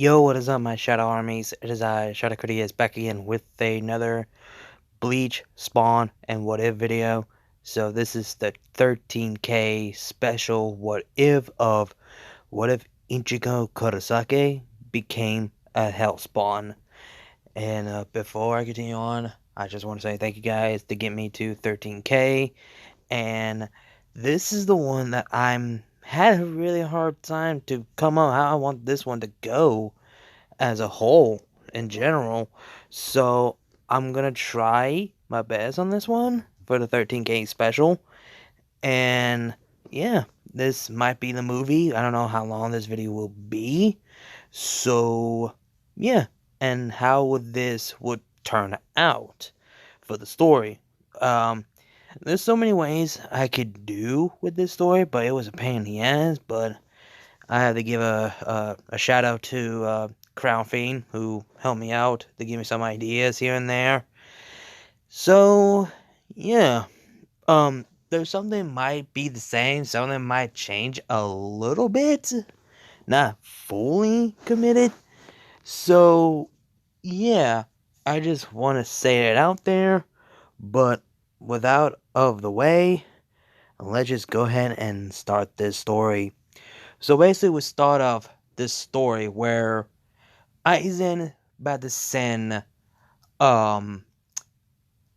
Yo, what is up, my Shadow Armies? It is I, Shadow Critias, back again with another Bleach, Spawn, and What If video. So this is the 13K special What If of What If Ichigo Kurosaki became a Hellspawn. And before I continue on, I just want to say thank you guys to get me to 13K. And this is the one that I'm had a really hard time to come up how I want this one to go as a whole in general. So I'm gonna try my best on this one for the 13K special. And yeah, this might be the movie. I don't know how long this video will be. So yeah, and how would this would turn out for the story. There's so many ways I could do with this story, but it was a pain in the ass. But I had to give a shout out to Crown Fiend, who helped me out to give me some ideas here and there. So yeah, there's something might be the same, something might change a little bit, not fully committed. So yeah, I just want to say it out there, but without of the way, let's just go ahead and start this story. So basically, we start off this story where Aizen about to send um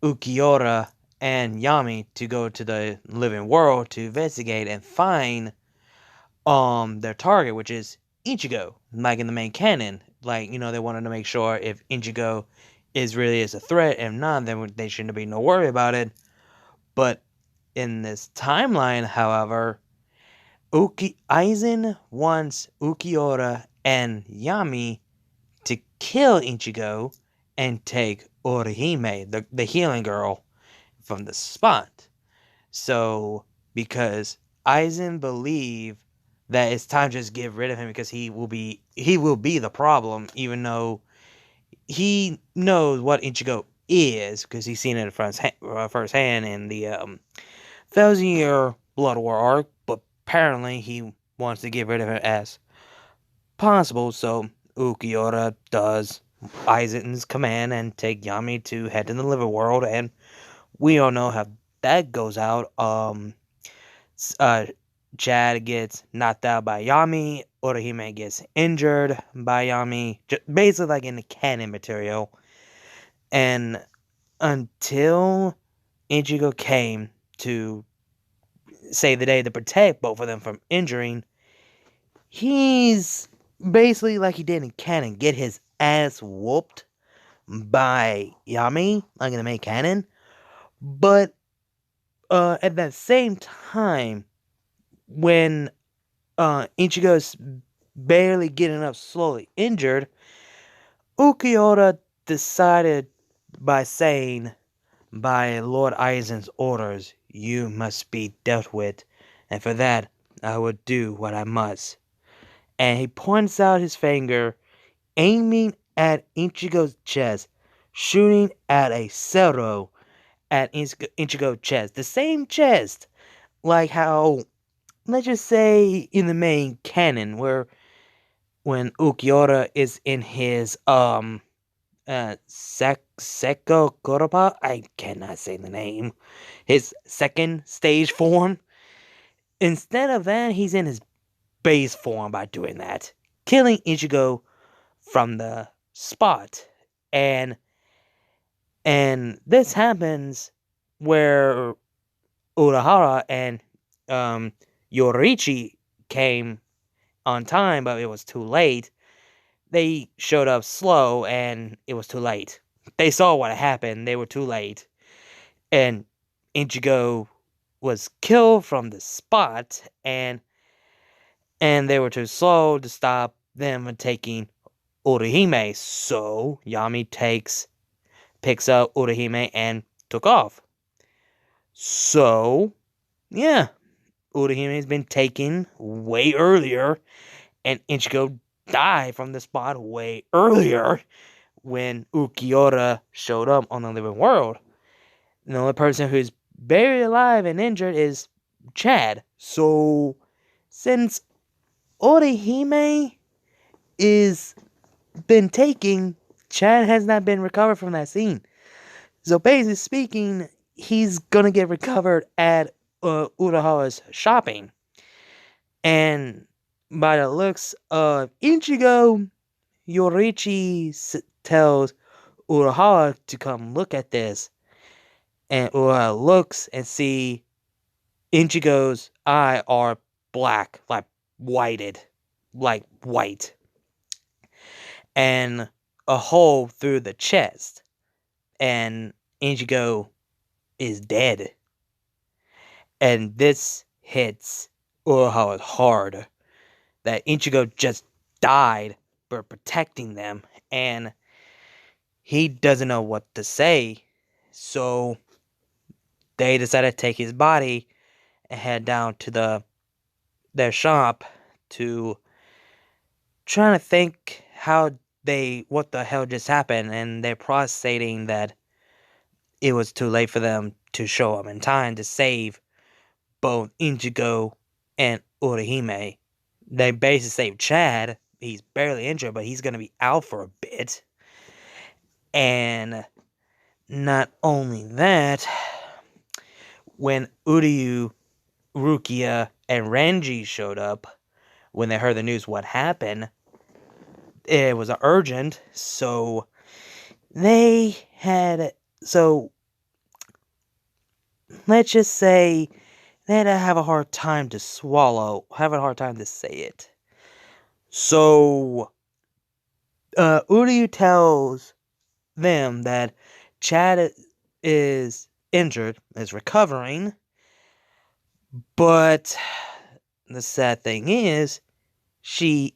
Ukiura and Yami to go to the living world to investigate and find their target, which is Ichigo, like in the main canon. Like, they wanted to make sure if Ichigo is a threat, and not, then they shouldn't be no worry about it. But in this timeline, however, Aizen wants Ukiura and Yami to kill Ichigo and take Orihime, the healing girl, from the spot. So, because Aizen believe that it's time to just get rid of him because he will be the problem, even though he knows what Ichigo is because he's seen it firsthand in the Thousand Year Blood War arc. But apparently, he wants to get rid of him as possible. So Ukiura does Aizen's command and take Yami to head to the living world, and we all know how that goes out. Uh, Chad gets knocked out by Yami. Orihime gets injured by Yami, basically like in the canon material. And until Ichigo came to save the day to protect both of them from injuring, he's basically like he did in canon, get his ass whooped by Yami, like in the main canon. But at that same time, when Ichigo's barely getting up, slowly injured, Ukiura decided by saying, by Lord Aizen's orders, you must be dealt with, and for that I will do what I must. And he points out his finger, aiming at Ichigo's chest, shooting at a Zero at Ichigo's chest. The same chest, like how, let's just say, in the main canon, where when Ukiura is in his Seko Koropa, I cannot say the name, his second stage form. Instead of that, he's in his base form by doing that, killing Ichigo from the spot. And this happens where Urahara and Yoriichi came on time, but it was too late. They showed up slow, and it was too late. They saw what happened. They were too late. And Ichigo was killed from the spot, and they were too slow to stop them from taking Orihime. So Yami picks up Orihime and took off. So yeah, Orihime has been taken way earlier, and Ichigo died from the spot way earlier when Ukiura showed up on the living world. The only person who's buried alive and injured is Chad. So since Orihime is been taking, Chad has not been recovered from that scene. So basically speaking, he's gonna get recovered at Urahara's shopping. And by the looks of Ichigo, Yorichi tells Urahara to come look at this. And Urahara looks and see Ichigo's eye are black, like whited, like white. And a hole through the chest. And Ichigo is dead. And this hits Urahara hard. That Ichigo just died for protecting them. And he doesn't know what to say. So they decided to take his body and head down to their shop to trying to think what the hell just happened, and they're processing that it was too late for them to show up in time to save both Ichigo and Urahime. They basically saved Chad. He's barely injured, but he's gonna be out for a bit. And not only that, when Uryu, Rukia, and Renji showed up, when they heard the news what happened, it was urgent, so they had, so let's just say they had to have a hard time to swallow, have a hard time to say it. So, Uryu tells them that Chad is injured, is recovering, but the sad thing is, he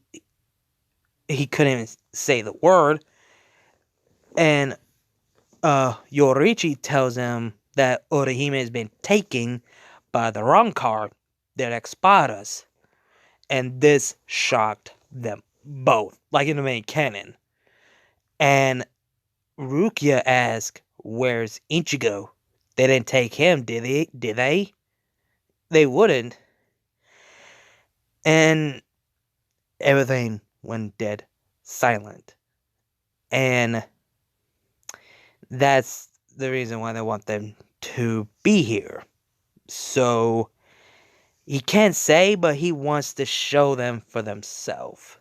couldn't even say the word, and Yorichi tells him that Orihime has been taken by the wrong card, their Espadas, and this shocked them both, like in the main canon. And Rukia asks, "Where's Ichigo? They didn't take him, did they? Did they? They wouldn't." And everything went dead silent. And that's the reason why they want them to be here. So he can't say, but he wants to show them for themselves.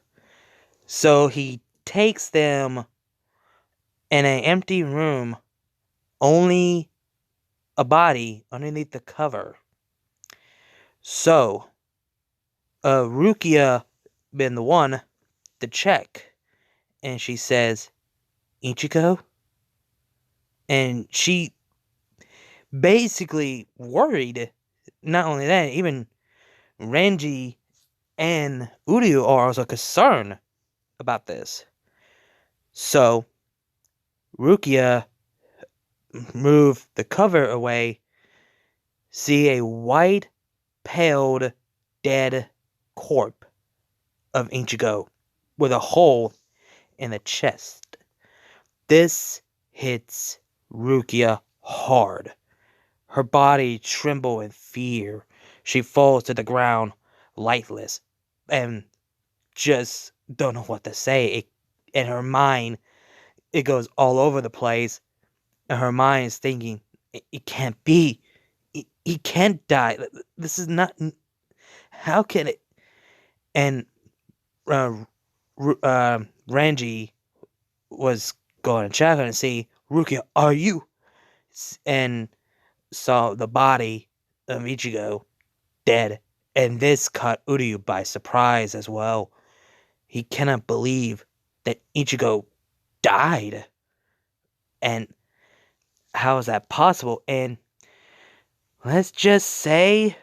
So he takes them in an empty room, only a body underneath the cover. So Rukia been the one to check, and she says, "Ichigo?" And she basically worried. Not only that, even Renji and Uryu are also concerned about this. So Rukia moved the cover away, see a white, paled, dead corpse of Ichigo with a hole in the chest. This hits Rukia hard. Her body trembles in fear. She falls to the ground, lifeless, and just don't know what to say. In her mind, it goes all over the place. And her mind is thinking, it can't be. He can't die. This is not. How can it? And Ranji was going to check and see, "Rukia, are you?" And saw the body of Ichigo dead. And this caught Uryu by surprise as well. He cannot believe that Ichigo died. And how is that possible? And let's just say,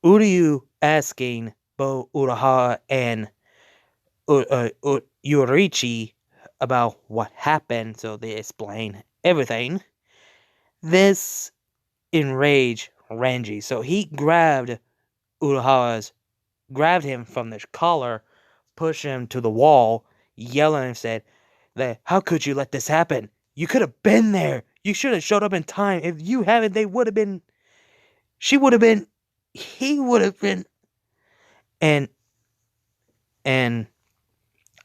Uryu asking both Urahara and Yorichi about what happened, so they explain everything. This enraged Renji, so he grabbed him from the collar, pushed him to the wall, yelling and said that, "How could you let this happen? You could have been there. You should have showed up in time. If you haven't, they would have been, she would have been, he would have been." And and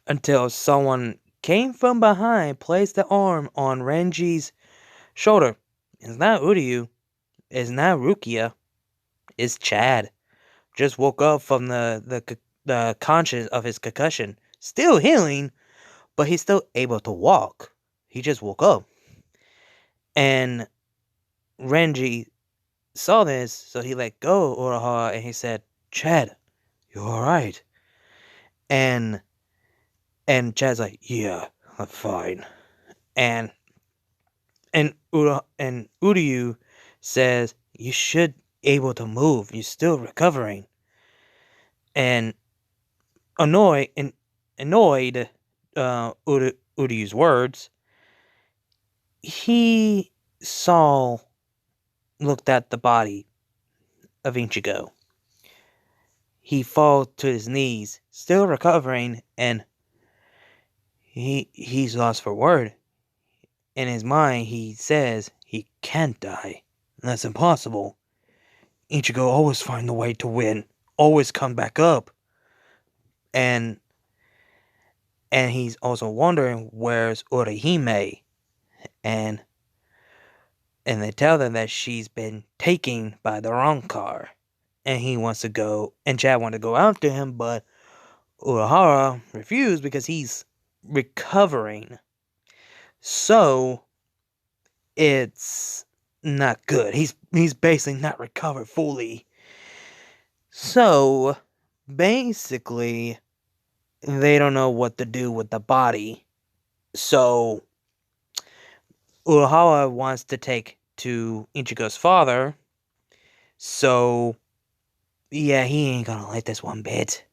until someone came from behind, placed the arm on Renji's shoulder. It's not Uryu, it's not Rukia, it's Chad. Just woke up from the conscious of his concussion. Still healing, but he's still able to walk. He just woke up. And Renji saw this, so he let go of Urahara and he said, Chad, you alright? And Chad's like, yeah, I'm fine. And Uryu says, you should able to move. You're still recovering. And annoyed Uryu's words, he looked at the body of Ichigo. He falls to his knees, still recovering, and he's lost for word. In his mind, he says he can't die. That's impossible. Ichigo always find a way to win, always come back up. And he's also wondering where's Orihime, and they tell them that she's been taken by the wrong car, and he wants to go, and Chad wanted to go after him, but Urahara refused because he's recovering. So it's not good. He's basically not recovered fully. So basically they don't know what to do with the body. So Urahara wants to take to Ichigo's father. So yeah, he ain't gonna like this one bit.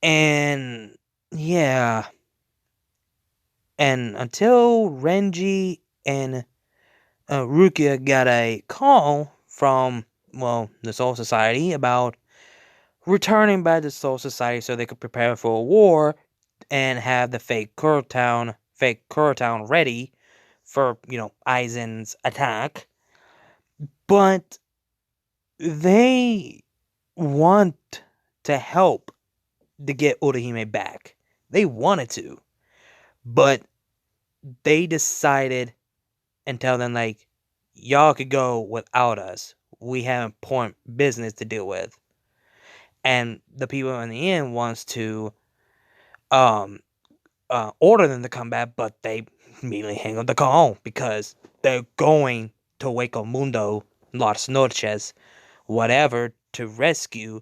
And yeah. And until Renji and Rukia got a call from, the Soul Society about returning back to Soul Society so they could prepare for a war and have the fake Kurotown ready for, Aizen's attack. But they want to help to get Orihime back. They wanted to. But they decided and tell them, like, y'all could go without us. We have important business to deal with. And the people in the end wants to order them to come back, but they immediately hang up the call because they're going to Hueco Mundo, Las Noches, whatever, to rescue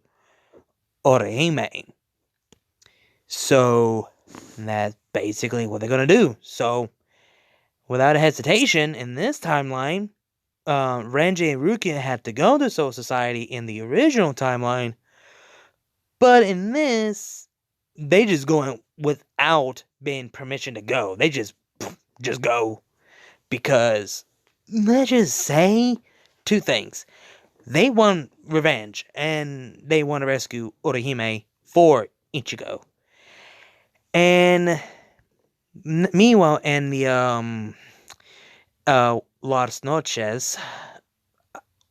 Orihime. So that's basically what they're gonna do. So without a hesitation, in this timeline, Renji and Rukia had to go to Soul Society in the original timeline, but in this, they just going without being permission to go. They just go because, let's just say, two things. They want revenge, and they want to rescue Orihime for Ichigo. And meanwhile, in the Las Noches,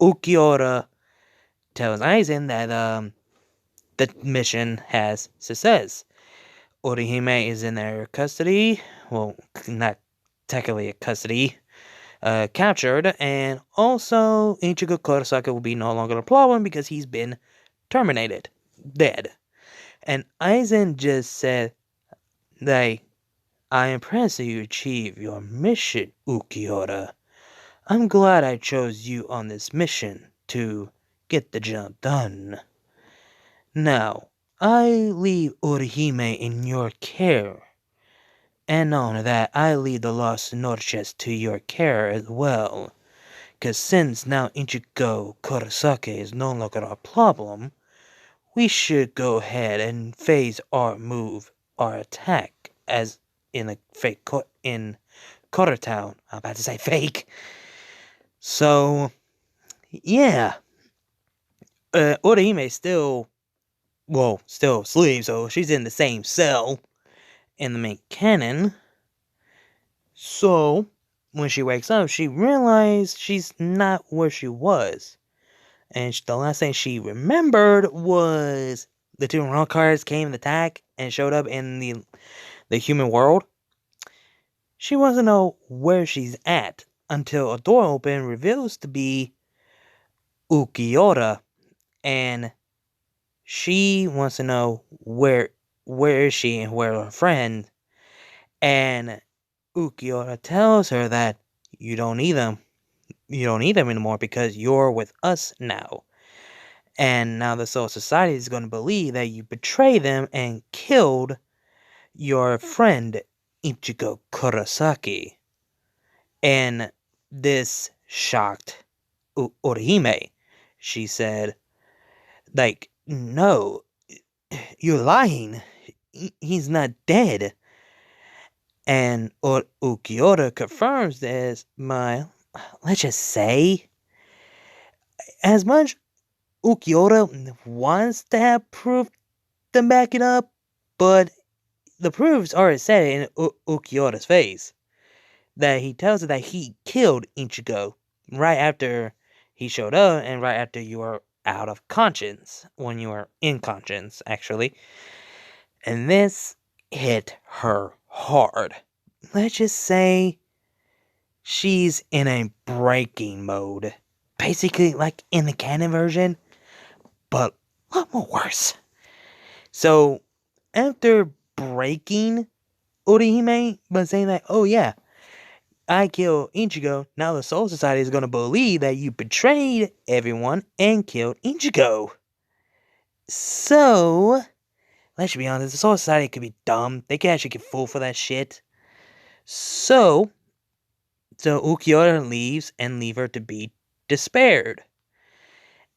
Ukiura tells Aizen that the mission has success. Orihime is in their custody. Well, not technically a custody. Captured, and also Ichigo Kurosaki will be no longer a problem because he's been terminated, dead. And Aizen just said, I am impressed that you achieved your mission, Ukiura. I'm glad I chose you on this mission to get the job done. Now, I leave Orihime in your care. And on that, I leave the Las Noches to your care as well. Cause since now Ichigo Kurosaki is no longer a problem, we should go ahead and phase our attack, as in a fake in Kototown. I'm about to say fake. So, yeah. Orihime still asleep, so she's in the same cell in the main canon. So, when she wakes up, she realized she's not where she was. And the last thing she remembered was the two wrong cars came to attack and showed up in the human world. She wants to know where she's at until a door open reveals to be Ukiora, and she wants to know where is she and where are her friend. And Ukiora tells her that you don't need them. You don't need them anymore because you're with us now. And now the Soul Society is going to believe that you betrayed them and killed your friend Ichigo Kurosaki. And this shocked Orihime. She said, like, no, you're lying. He's not dead. And Ukiora confirms this. Let's just say, as much Ukiora wants to have proof to back it up, but the proofs are set in Ukiora's face. That he tells her that he killed Ichigo right after he showed up and right after you were out of conscience. When you were in conscience, actually. And this hit her hard. Let's just say she's in a breaking mode. Basically, like in the canon version, but a lot more worse. So, after breaking Orihime by saying that, oh yeah, I killed Ichigo, now the Soul Society is going to believe that you betrayed everyone and killed Ichigo. So, let's be honest, the Soul Society could be dumb. They could actually get fooled for that shit. So Ukiora leaves and leave her to be despaired.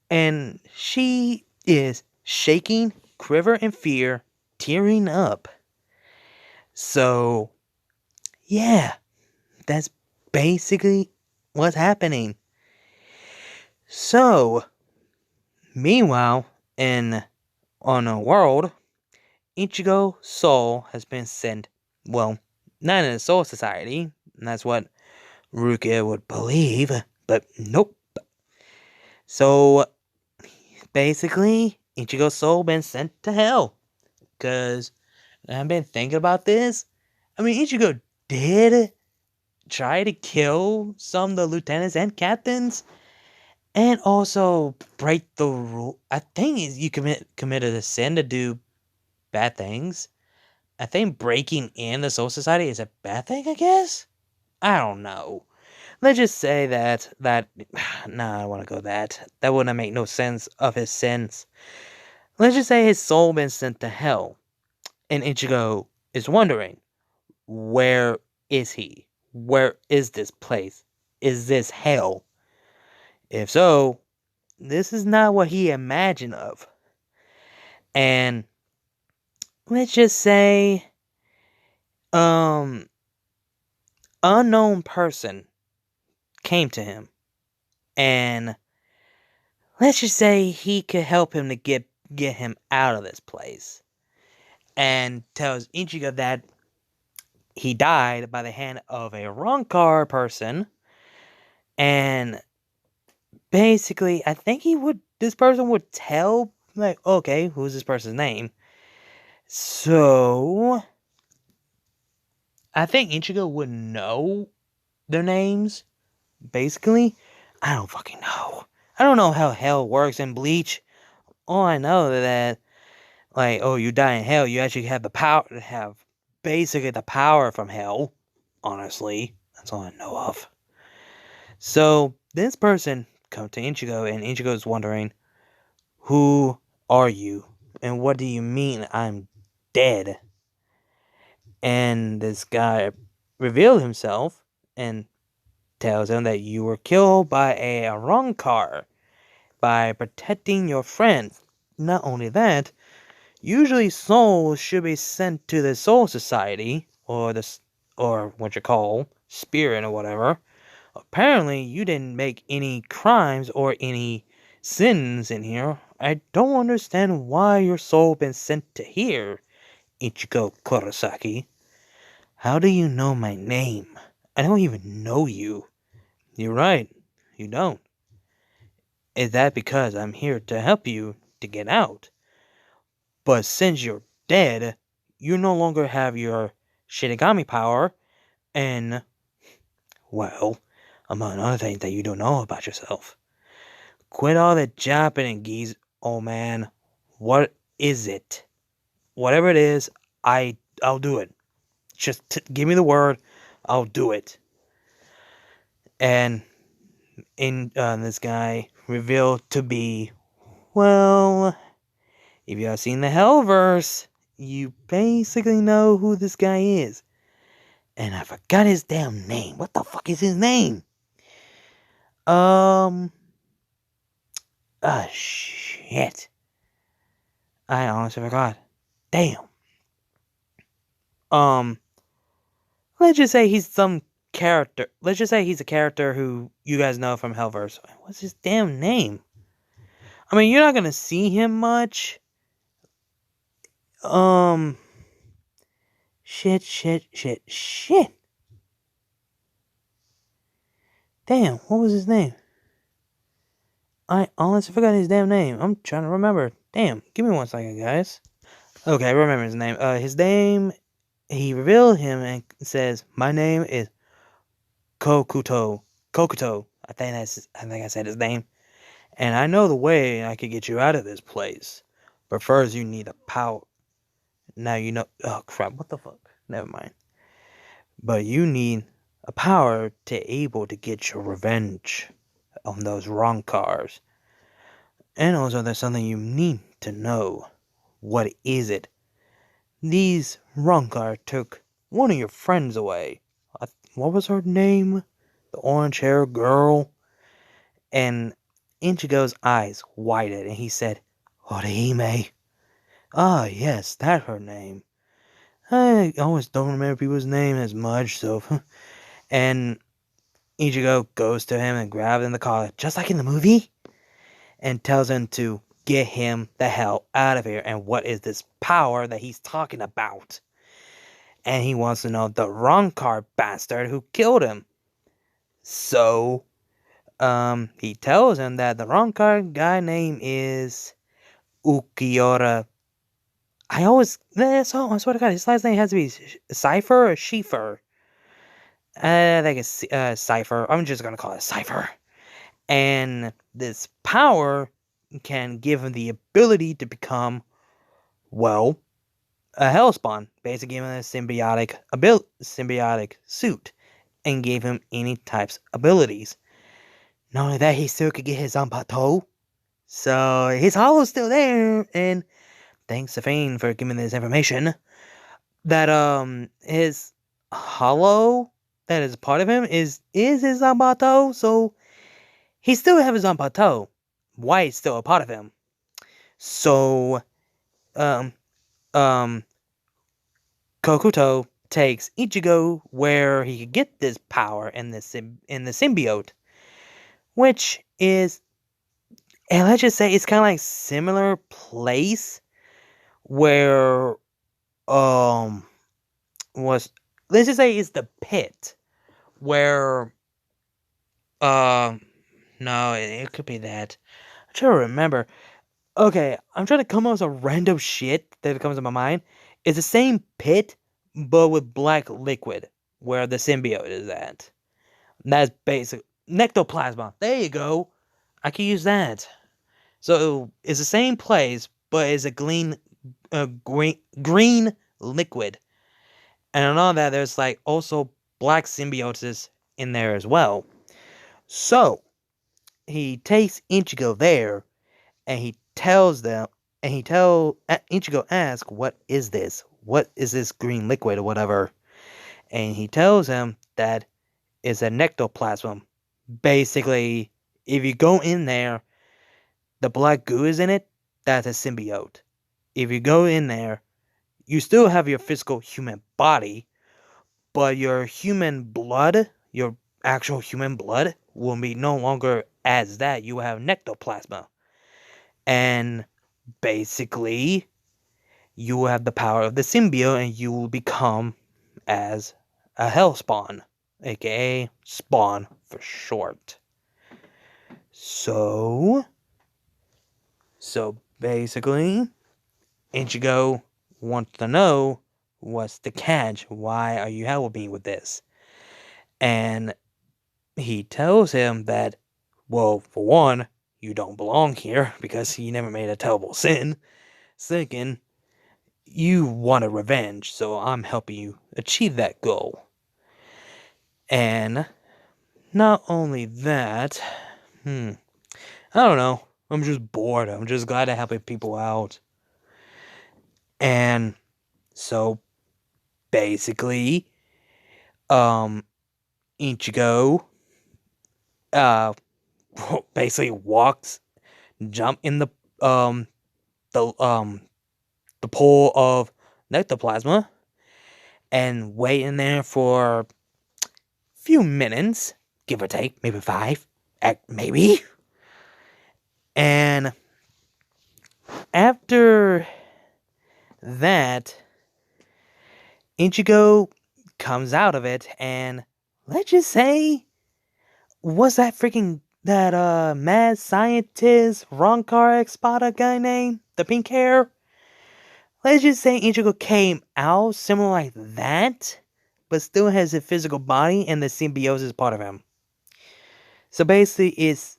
And she is shaking, quiver in fear, tearing up. So, yeah, that's basically what's happening. So, meanwhile, on a world, Ichigo's soul has been sent, well, not in the Soul Society, and that's what Rukia would believe, but nope. So, basically, Ichigo's soul been sent to hell. Because I've been thinking about this. I mean, Ichigo did try to kill some of the lieutenants and captains. And also break the rule. I think you committed a sin to do bad things. I think breaking in the Soul Society is a bad thing, I guess? I don't know. Let's just say that nah, I don't want to go that. That wouldn't make no sense of his sins. Let's just say his soul been sent to hell, and Ichigo is wondering, where is he? Where is this place? Is this hell? If so, this is not what he imagined of. And let's just say, unknown person came to him, and let's just say he could help him to get him out of this place. And tells Ichigo that he died by the hand of a Rancor person. And basically, I think this person would tell, like, okay, who's this person's name? So, I think Ichigo would know their names, basically. I don't fucking know. I don't know how hell works in Bleach. All I know that, like, oh, you die in hell, you actually have the power to have basically the power from hell. Honestly, that's all I know of. So, this person comes to Ichigo, and Ichigo's wondering, who are you? And what do you mean I'm dead? And this guy revealed himself and tells him that you were killed by a Rancor by protecting your friends. Not only that, usually souls should be sent to the Soul Society, or what you call spirit or whatever. Apparently, you didn't make any crimes or any sins in here. I don't understand why your soul been sent to here, Ichigo Kurosaki. How do you know my name? I don't even know you. You're right, you don't. Is that because I'm here to help you to get out? But since you're dead, you no longer have your Shinigami power, and, well, among other things that you don't know about yourself. Quit all the jumping and geese, old man. What is it? Whatever it is, I'll do it. Just give me the word, I'll do it. And this guy revealed to be, well, if you have seen the Hellverse, you basically know who this guy is. And I forgot his damn name. What the fuck is his name? Shit. I honestly forgot. Damn. Let's just say he's some character. Let's just say he's a character who you guys know from Hellverse. What's his damn name? I mean, you're not gonna see him much. Shit. Damn, what was his name? I honestly forgot his damn name. I'm trying to remember. Damn, give me 1 second, guys. Okay, I remember his name. He revealed him and says, "My name is Kokuto. I think I said his name. And I know the way I could get you out of this place. But first, you need a power. Now you know. Oh crap! What the fuck? Never mind. But you need a power to able to get your revenge on those wrong cars. And also, there's something you need to know. What is it? These wrong cars took one of your friends away. What was her name? The orange-haired girl." And Ichigo's eyes widened, and he said, "Orihime. Ah, yes, that's her name. I always don't remember people's name as much, so..." And Ichigo goes to him and grabs him in the collar, just like in the movie, and tells him to get him the hell out of here. And what is this power that he's talking about? And he wants to know the wrong car bastard who killed him. So, he tells him that the wrong car guy name is Ukiura. I swear to God, his last name has to be Cypher or Schiefer. I think it's Cypher. I'm just gonna call it Cypher. And this power can give him the ability to become, well, a Hellspawn. Basically, giving him a symbiotic suit, and gave him any types of abilities. Not only that, he still could get his Zanpakuto. So his hollow's still there, and thanks to Fane for giving this information. That his hollow that is part of him is his Zanpakuto, so he still have his Zanpakuto. Why it's still a part of him. So Kokuto takes Ichigo where he could get this power in the symbiote, which is, and let's just say it's kind of like similar place where was, let's just say it's the pit where no, it could be that. I'm trying to remember. Okay, I'm trying to come up with some random shit that comes to my mind. It's the same pit, but with black liquid, where the symbiote is at. And that's basic. Nectoplasma. There you go. I can use that. So it's the same place, but it's a green liquid. And on all that, there's like also black symbiosis in there as well. So he takes Ichigo there, and Ichigo asks, "What is this? What is this green liquid or whatever?" And he tells him that it's a nectoplasm. Basically, if you go in there, the black goo is in it, that's a symbiote. If you go in there, you still have your physical human body, but your human blood, your actual human blood, will be no longer as that. You have nectoplasma. And basically, you will have the power of the symbiote, and you will become as a Hellspawn, aka Spawn for short. So basically, Ichigo wants to know what's the catch. Why are you helping me with this? And he tells him that, well, for one, you don't belong here because you never made a terrible sin. Second, you want a revenge, so I'm helping you achieve that goal. And not only that, I don't know. I'm just bored. I'm just glad to help people out. And so basically, Ichigo basically jump in the the pool of nectoplasma and wait in there for a few minutes, give or take, maybe 5, maybe. And after that, Ichigo comes out of it, and let's just say, what's that mad scientist Ronkar Espada guy name? The pink hair? Let's just say Ichigo came out similar like that, but still has a physical body and the symbiosis part of him. So basically, it's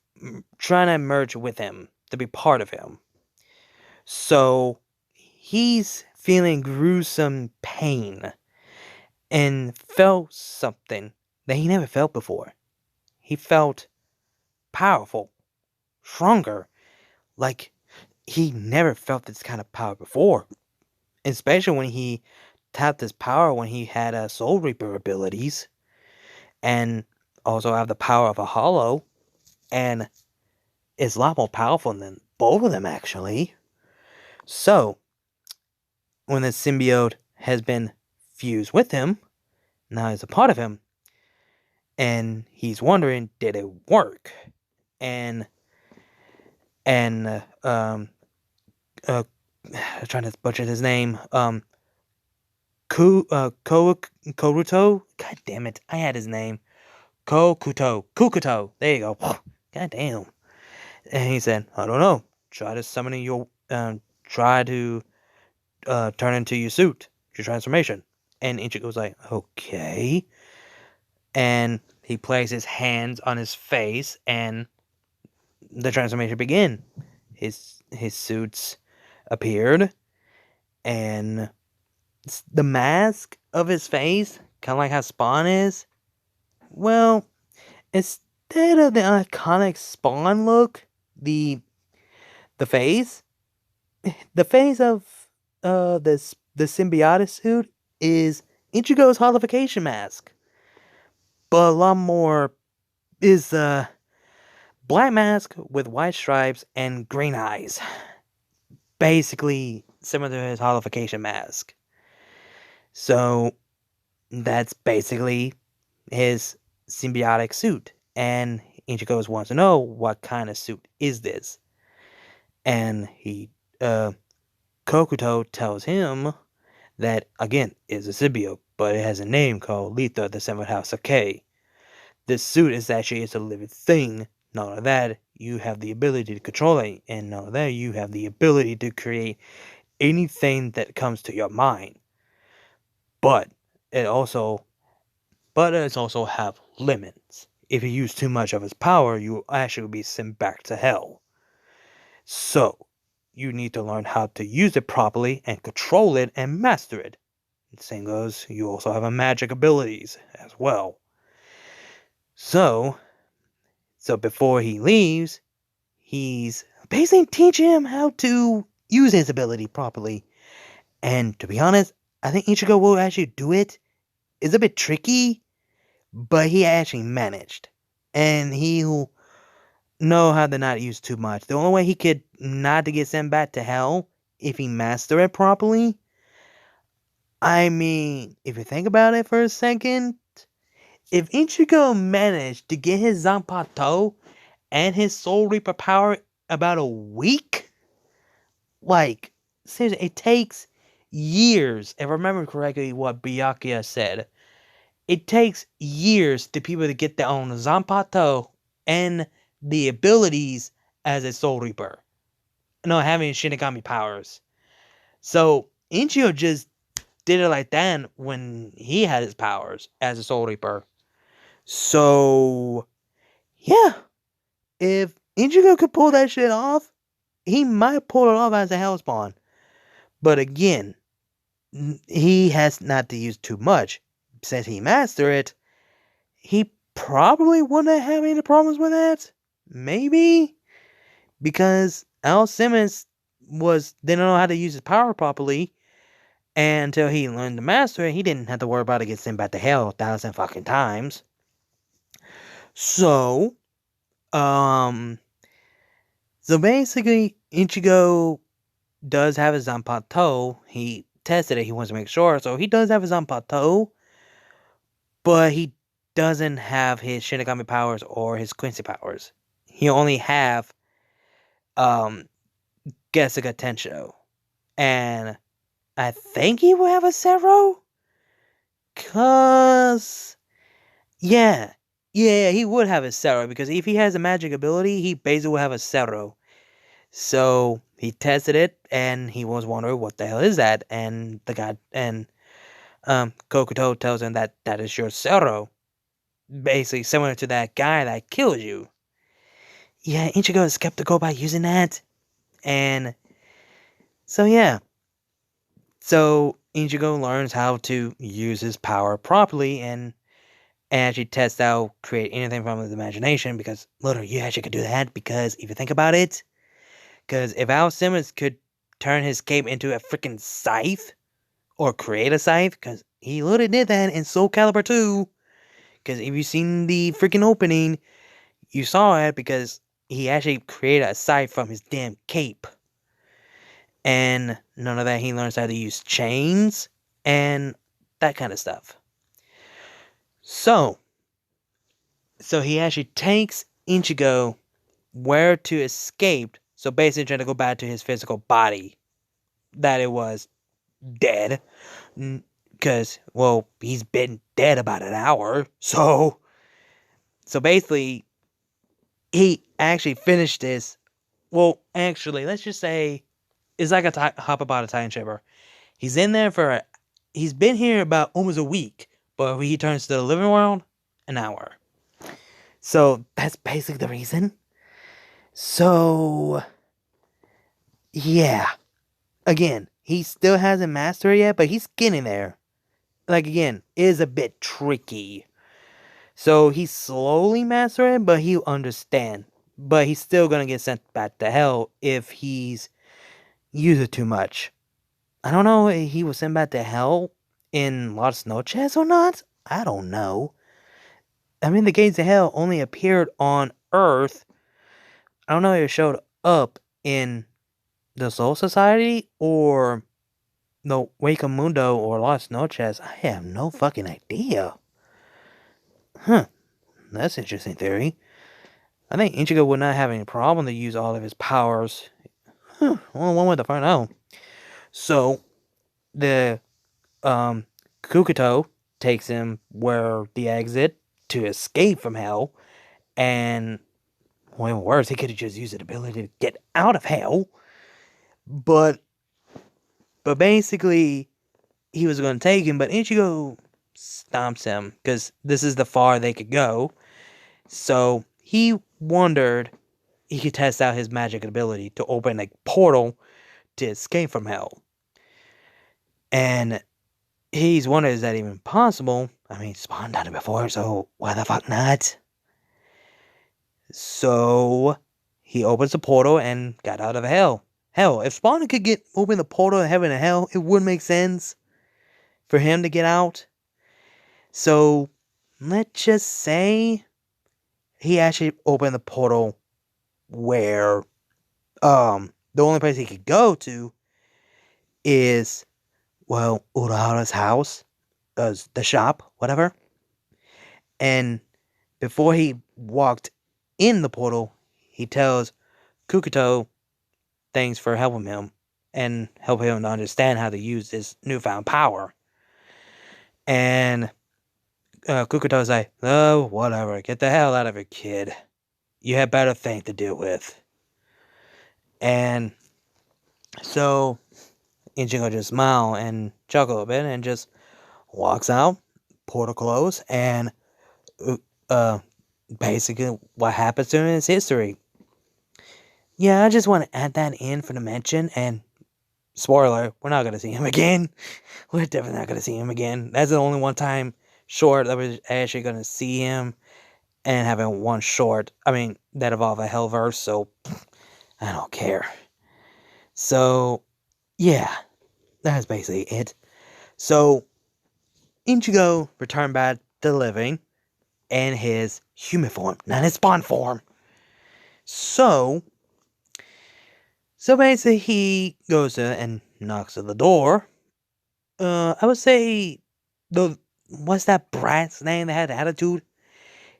trying to merge with him to be part of him. So he's feeling gruesome pain and felt something that he never felt before. He felt powerful, stronger, like he never felt this kind of power before. Especially when he tapped his power when he had Soul Reaper abilities, and also have the power of a Hollow, and is a lot more powerful than both of them actually. So, when the symbiote has been fused with him, now he's a part of him, and he's wondering, did it work? And I'm trying to butcher his name, Koruto? God damn it, I had his name. Kukuto. There you go. God damn. And he said, I don't know. Try to summon your, try to turn into your suit, your transformation. And Ichigo's like, okay. And he places his hands on his face, and the transformation began. His suits appeared, and the mask of his face, kind of like how Spawn is, well, instead of the iconic Spawn look, the face, the face of the symbiotic suit is Ichigo's holification mask, but a lot more is black mask with white stripes and green eyes, basically similar to his holification mask. So that's basically his symbiotic suit, and Ichigo wants to know what kind of suit is this, and Kokuto tells him that again is a symbiote, but it has a name called Letha, the Seventh House of K. This suit is actually a living thing. Not only that, you have the ability to control it, and not only that, you have the ability to create anything that comes to your mind. But it's also have limits. If you use too much of its power, you will actually be sent back to hell. So, you need to learn how to use it properly and control it and master it. The same goes, you also have a magic abilities as well. So before he leaves, he's basically teaching him how to use his ability properly. And to be honest, I think Ichigo will actually do it. It's a bit tricky, but he actually managed. And he'll know how to not use too much. The only way he could not to get sent back to hell, if he master it properly. I mean, if you think about it for a second, if Ichigo managed to get his Zanpakuto and his Soul Reaper power about a week, like, seriously, it takes years. If I remember correctly what Byakuya said, it takes years to people to get their own Zanpakuto and the abilities as a Soul Reaper. No, having Shinigami powers. So Ichigo just did it like that when he had his powers as a Soul Reaper. So yeah, if Ichigo could pull that shit off, he might pull it off as a Hellspawn. But again, he has not to use too much. Since he mastered it, he probably wouldn't have any problems with that. Maybe. Because Al Simmons didn't know how to use his power properly. And until he learned to master it, he didn't have to worry about it getting sent back to hell 1,000 fucking times. So, so basically, Ichigo does have his Zanpakuto. He tested it. He wants to make sure. So he does have his Zanpakuto, but he doesn't have his Shinigami powers or his Quincy powers. He only have Gesuga Tensho, and I think he will have a Zero. Cause yeah, he would have a Zero because if he has a magic ability, he basically will have a Zero. So he tested it, and he was wondering what the hell is that, and the guy Kokuto tells him that is your Zero, basically similar to that guy that killed you. Yeah, Ichigo is skeptical about using that, and so yeah. So Ichigo learns how to use his power properly and actually test out, create anything from his imagination, because literally you actually could do that, because if you think about it, because if Al Simmons could turn his cape into a freaking scythe, or create a scythe, because he literally did that in Soul Calibur 2, because if you've seen the freaking opening, you saw it, because he actually created a scythe from his damn cape. And none of that, he learns how to use chains and that kind of stuff. So he actually takes Ichigo where to escape. So basically trying to go back to his physical body that it was dead. Because, well, he's been dead about an hour. So basically, he actually finished this. Well, actually, let's just say it's like a hop about a time chamber. He's in there he's been here about almost a week, but when he turns to the living world, an hour. So that's basically the reason. So yeah, again, he still hasn't mastered it yet, but he's getting there. Like again, it is a bit tricky. So he's slowly mastering it, but he'll understand. But he's still gonna get sent back to hell if he's used it too much. I don't know if he was sent back to hell in Las Noches or not. I don't know. I mean, the gates of hell only appeared on Earth. I don't know if it showed up in the Soul Society or the Wake Mundo or Las Noches. I have no fucking idea. Huh. That's an interesting theory. I think Ichigo would not have any problem to use all of his powers. Only one way to find out. So, the Kukuto takes him where the exit to escape from hell, and well, even worse, he could have just used the ability to get out of hell. But basically, he was going to take him, but Ichigo stomps him because this is the far they could go. So he wondered he could test out his magic ability to open a portal to escape from hell. And he's wondering, is that even possible? I mean, Spawn done it before, so why the fuck not? So he opens the portal and got out of hell. Hell, if Spawn could open the portal of heaven and hell, it would make sense for him to get out. So let's just say he actually opened the portal where the only place he could go to is, well, Urahara's house, the shop, whatever. And before he walked in the portal, he tells Kukuto thanks for helping him and helping him to understand how to use this newfound power. And Kukuto's like, oh, whatever, get the hell out of here, kid. You had better things to deal with. And so Ichigo just smile and chuckle a bit and just walks out, portal closed, and uh, basically what happens to him is history. Yeah, I just want to add that in for the mention, and spoiler, we're not gonna see him again. We're definitely not gonna see him again. That's the only one time short that we're actually gonna see him, and having one short. I mean, that involved a Hellverse, so I don't care. So, yeah, that's basically it. So, Ichigo returned back to living in his human form, not his spawn form. So basically, he goes to and knocks at the door. I would say, what's that brat's name that had the attitude?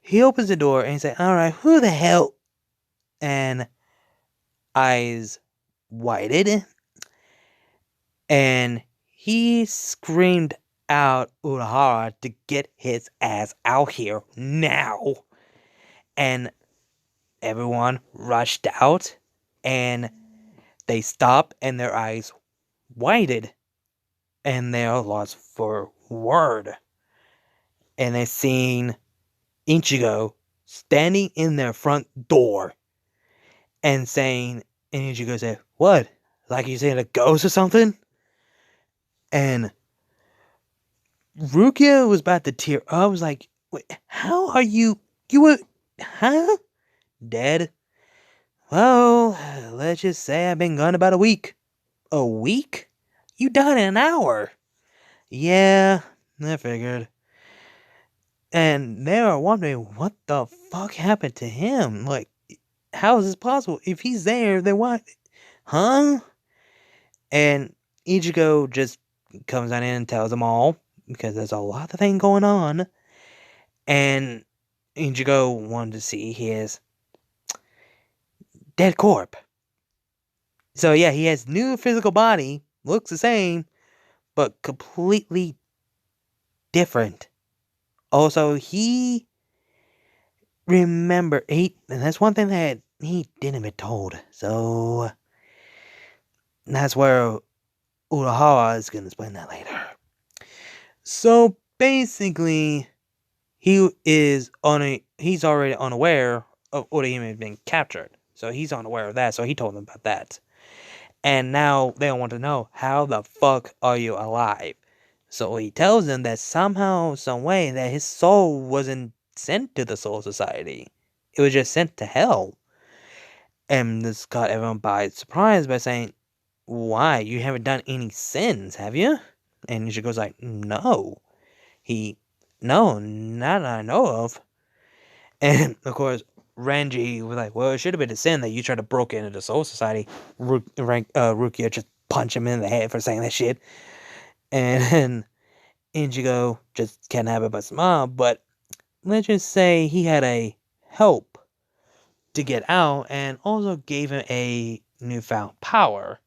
He opens the door and he's like, "All right, who the hell?" And eyes widened, and he screamed out Urahara to get his ass out here now. And everyone rushed out, and they stopped, and their eyes widened, and they're lost for word. And they seen Ichigo standing in their front door and saying, and Ichigo said, "What? Like you saying a ghost or something?" And Rukia was about to tear up. I was like, "Wait, how are you? You were, huh? Dead?" "Well, let's just say I've been gone about a week." "A week? You died in an hour." "Yeah, I figured." And they were wondering what the fuck happened to him. Like, how is this possible? If he's there, then what? Huh? And Ichigo just comes on in and tells them all, because there's a lot of things going on. And Ichigo wanted to see his dead corpse. So yeah, he has new physical body, looks the same, but completely different. Also, he and that's one thing that he didn't get told. So that's where Urahara is gonna explain that later. So basically, he's already unaware of Urahime being captured. So he's unaware of that, so he told them about that. And now they want to know, how the fuck are you alive? So he tells them that somehow, some way, that his soul wasn't sent to the Soul Society. It was just sent to hell. And this caught everyone by surprise by saying, "Why? You haven't done any sins, have you?" And Ichigo's like, "No." No, not that I know of. And of course, Renji was like, "Well, it should have been a sin that you tried to broke into the Soul Society." Rukia just punched him in the head for saying that shit. And Ichigo just can't have it but smile. But let's just say he had a help to get out, and also gave him a newfound power.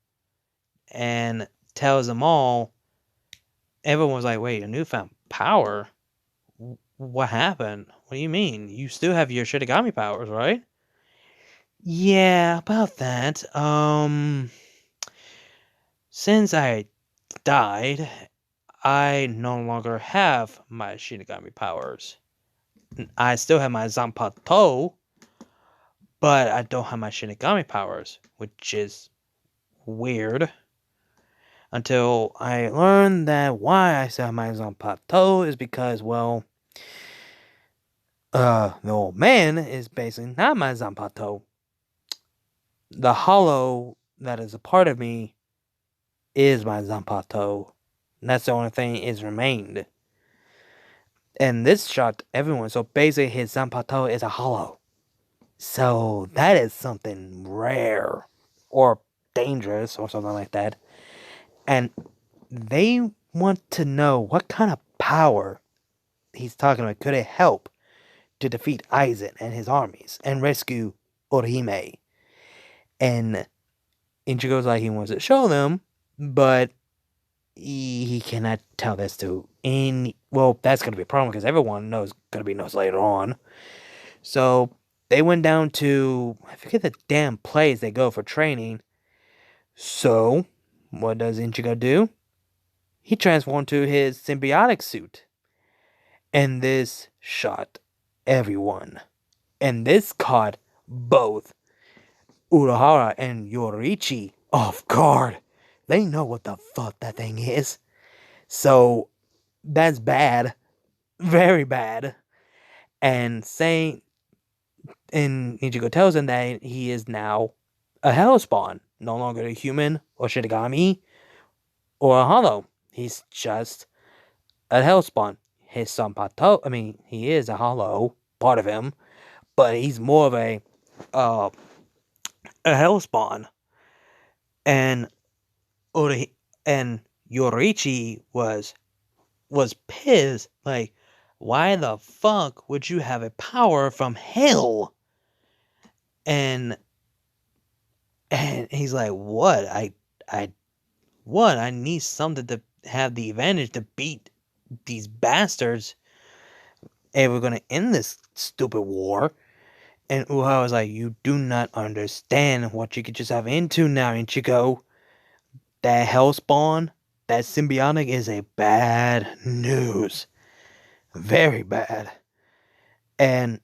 And tells them all, everyone was like, "Wait, a newfound power? What happened? What do you mean? You still have your Shinigami powers, right?" "Yeah, about that. Since I died, I no longer have my Shinigami powers. I still have my Zanpakuto, but I don't have my Shinigami powers, which is weird. Until I learned that why I still have my Zanpakuto is because, well, the old man is basically not my Zanpakuto. The hollow that is a part of me is my Zanpakuto. And that's the only thing is remained." And this shocked everyone. So basically, his Zanpakuto is a hollow. So that is something rare or dangerous or something like that. And they want to know what kind of power he's talking about. Could it help to defeat Aizen and his armies and rescue Orihime? And Ichigo's like, he wants to show them, but he cannot tell this to any. Well, that's going to be a problem because everyone knows later on. So they went down to, I forget the damn place they go for training. So what does Ichigo do? He transformed to his symbiotic suit. And this shot everyone. And this caught both Urahara and Yoriichi off guard. They know what the fuck that thing is. So that's bad. Very bad. And Ichigo tells him that he is now a Hellspawn, no longer a human or Shinigami or a Hollow. He's just a Hellspawn. His son Pato, he is a Hollow, part of him, but he's more of a Hellspawn. And and Yoriichi was pissed, like, why the fuck would you have a power from hell? And he's like, what? I need something to have the advantage to beat these bastards. And we're gonna end this stupid war. And Uha was like, you do not understand what you could just have into now, Ichigo. That Hellspawn, that symbiotic is a bad news. Very bad. And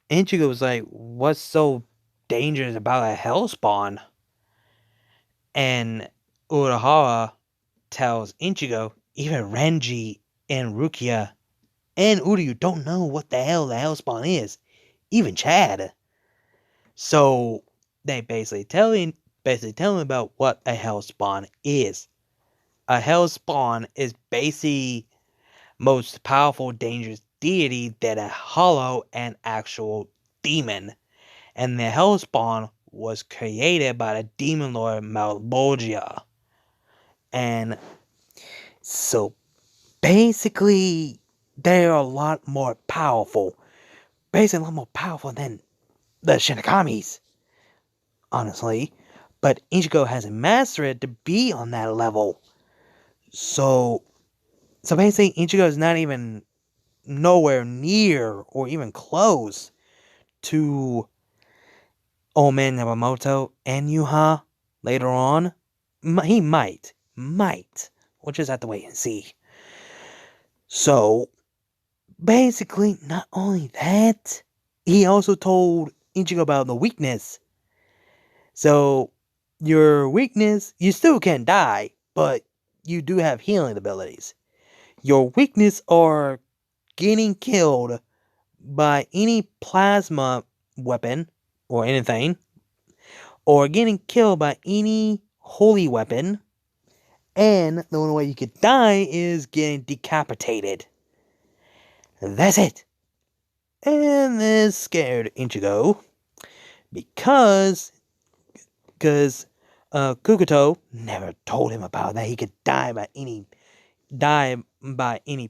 Ichigo was like, what's so dangerous about a Hellspawn? And Urahara tells Ichigo, even Renji and Rukia and Uryu don't know what the hell the Hellspawn is. Even Chad. So they basically tell him about what a Hellspawn is. A Hellspawn is basically most powerful, dangerous deity that a hollow and actual demon. And the Hellspawn was created by the demon lord Malbolgia. And so basically they're a lot more powerful. Basically a lot more powerful than the Shinigamis, honestly. But Ichigo hasn't mastered it to be on that level. So basically Ichigo is not even nowhere near or even close to Old Man Yamamoto and Yuha later on. He might. We'll just have to wait and see. So basically, not only that, he also told Ichigo about the weakness. So your weakness, you still can die, but you do have healing abilities. Your weakness are getting killed by any plasma weapon or anything, or getting killed by any holy weapon, and the only way you could die is getting decapitated. That's it. And this scared Ichigo because Kukuto never told him about that he could die by any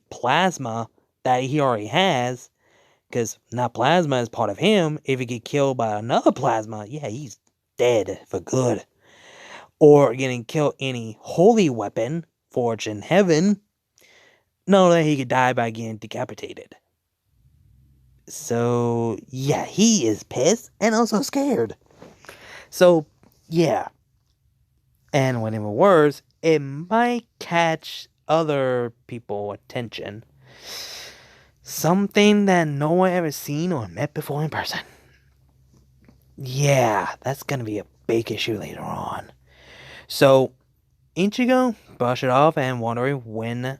plasma that he already has. Because now plasma is part of him. If he get killed by another plasma, yeah, he's dead for good. Or getting killed any holy weapon forged in heaven, no, that he could die by getting decapitated. So yeah, he is pissed and also scared. So yeah, and what even worse, it might catch other people attention. Something that no one ever seen or met before in person. Yeah, that's gonna be a big issue later on. So Ichigo brush it off and wondering when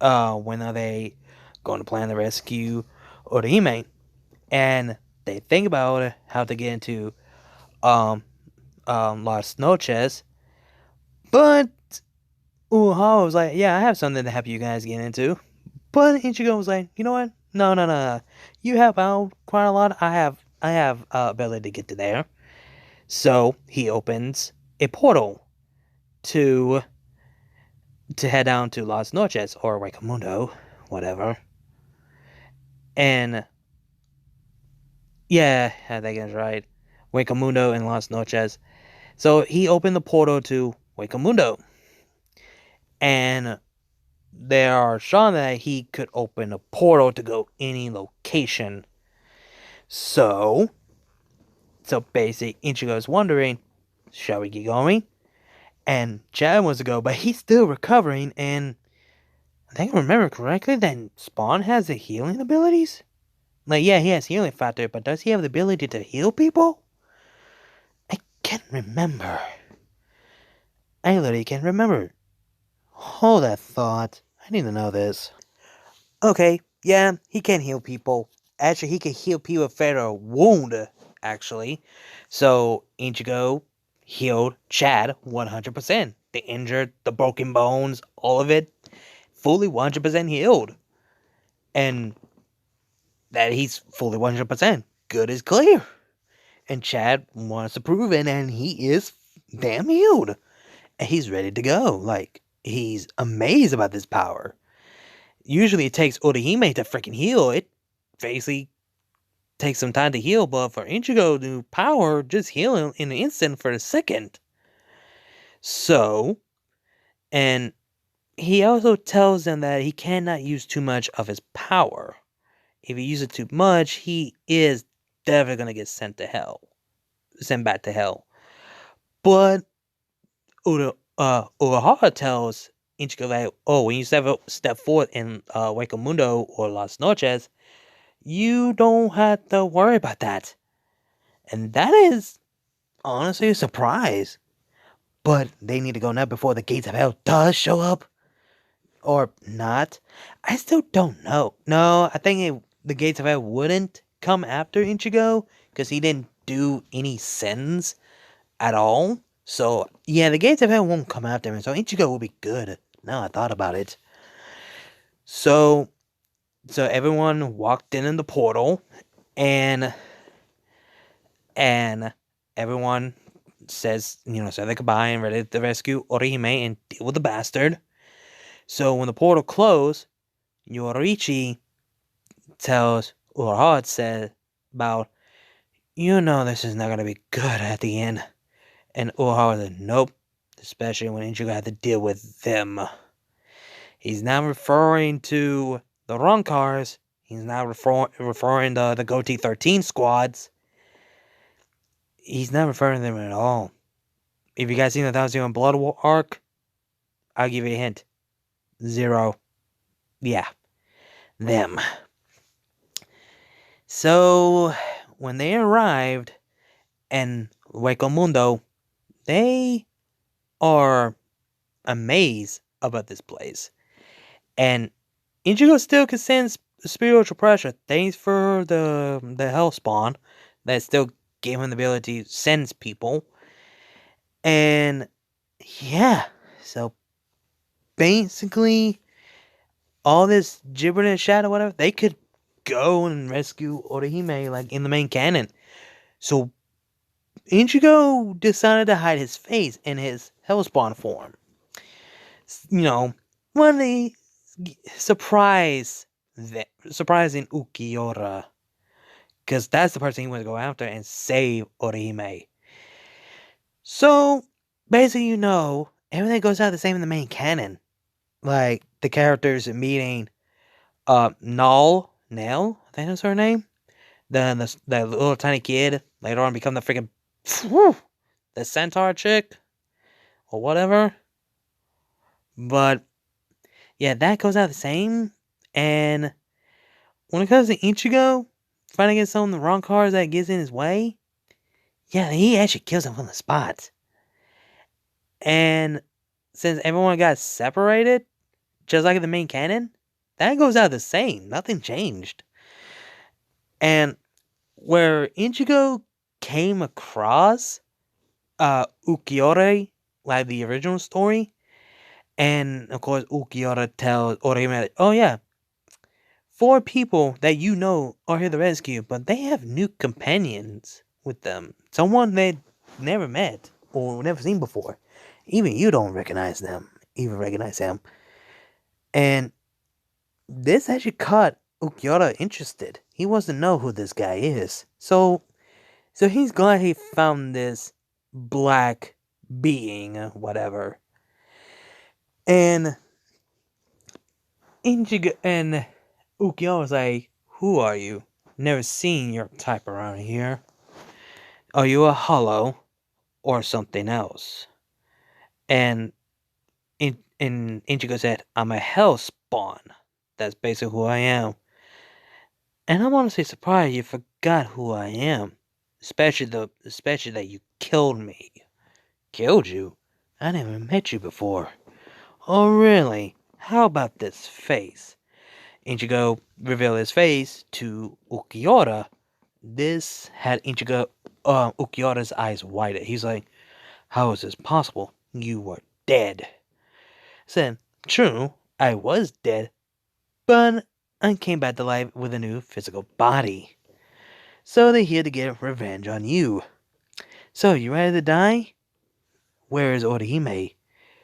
are they going to plan to rescue Orihime. And they think about how to get into Las Noches. But Uha was like, yeah, I have something to help you guys get into. But Ichigo was like, you know what? No. You help out quite a lot. I have ability to get to there. So he opens a portal to head down to Las Noches or Wakamundo, whatever. And yeah, I think that's right. Wakamundo and Las Noches. So he opened the portal to Wakamundo. And there are shown that he could open a portal to go any location. So basically Ichigo's wondering, shall we get going? And Chad wants to go, but he's still recovering. And I think I remember correctly that Spawn has the healing abilities. Like, yeah, he has healing factor, but does he have the ability to heal people? I can't remember. I literally can't remember. Hold that thought. I need to know this. Okay, yeah, he can heal people. Actually, he can heal people if they're a wound, actually. So, Ichigo healed Chad 100%. The injured, the broken bones, all of it, fully 100% healed. And that he's fully 100% good is clear. And Chad wants to prove it, and he is damn healed. And he's ready to go. Like, he's amazed about this power. Usually it takes Orihime to freaking heal. It basically takes some time to heal, but for Ichigo to power, just healing in an instant for a second. So, and he also tells them that he cannot use too much of his power. If he uses too much, he is definitely gonna get sent back to hell. But Urahara tells Ichigo that, oh, when you step forth in Hueco Mundo or Las Noches, you don't have to worry about that. And that is honestly a surprise. But they need to go now before the gates of hell does show up. Or not. I still don't know. No, I think the gates of hell wouldn't come after Ichigo, because he didn't do any sins at all. So, yeah, the gates of hell won't come after him. So Ichigo will be good. Now I thought about it. So everyone walked in the portal, and everyone says their goodbye and ready to rescue Orihime and deal with the bastard. So when the portal closed, Yorichi tells Urahara said about, this is not gonna be good at the end. And Urahara said, nope, especially when Ichigo had to deal with them. He's now referring to the wrong cars. He's now referring to the Goatee 13 squads. He's not referring to them at all. If you guys seen the 1000 Blood War arc, I'll give you a hint. 0. Yeah. Them. So, when they arrived in Hueco Mundo, they are amazed about this place. And Ichigo still can sense spiritual pressure. Thanks for the Hellspawn that still gave him the ability to sense people. And yeah, so basically all this gibberish shadow, whatever, they could go and rescue Orihime like in the main canon. So Ichigo decided to hide his face in his Hellspawn form. One of the surprising Ukiura, because that's the person he wants to go after and save Orihime. So basically, everything goes out the same in the main canon. Like the characters meeting Nell, I think that's her name. Then the little tiny kid later on become the freaking the centaur chick or whatever. But yeah, that goes out the same. And when it comes to Ichigo fighting against some of the wrong cars that gets in his way, yeah, he actually kills him on the spot. And since everyone got separated, just like in the main canon, that goes out the same. Nothing changed. And where Ichigo came across Ukiore, like the original story, and of course Ukiore tells Orihime, oh yeah, 4 people that are here to rescue, but they have new companions with them. Someone they never met or never seen before. Even you don't recognize them. And this actually caught Ukiura interested. He wants to know who this guy is. So he's glad he found this black being, whatever. And Ukiura was like, who are you? Never seen your type around here. Are you a hollow or something else? And Ichigo said, I'm a hell spawn. That's basically who I am. And I'm honestly surprised you forgot who I am. Especially that you killed me. Killed you? I never met you before. Oh really? How about this face? Ichigo revealed his face to Ukiura. This had Ukiura's eyes widened. He's like, how is this possible? You were dead. Said, true, I was dead, but I came back to life with a new physical body. So they're here to get revenge on you. So, you ready to die? Where is Orihime?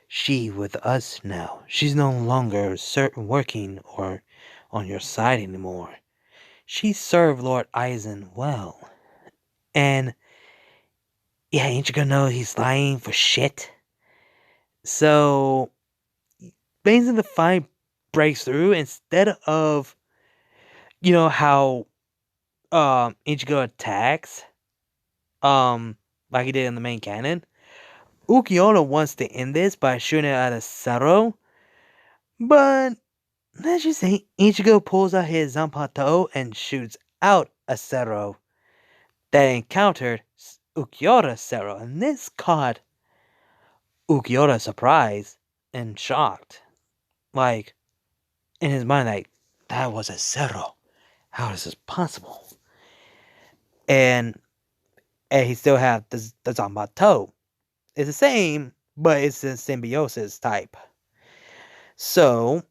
She with us now. She's no longer working or on your side anymore. She served Lord Aizen well. And, yeah, ain't you gonna know he's lying for shit? So, basically the fight breaks through instead of, how, Ichigo attacks, like he did in the main canon. Ukiura wants to end this by shooting at a Saro, but let's just say Ichigo pulls out his Zanpakuto and shoots out a Saro that encountered Ukiura's Saro, and this caught Ukiura surprised and shocked. Like, in his mind, like, that was a Saro. How is this possible? And he still have the Zanpakuto. It's the same, but it's a symbiosis type. So,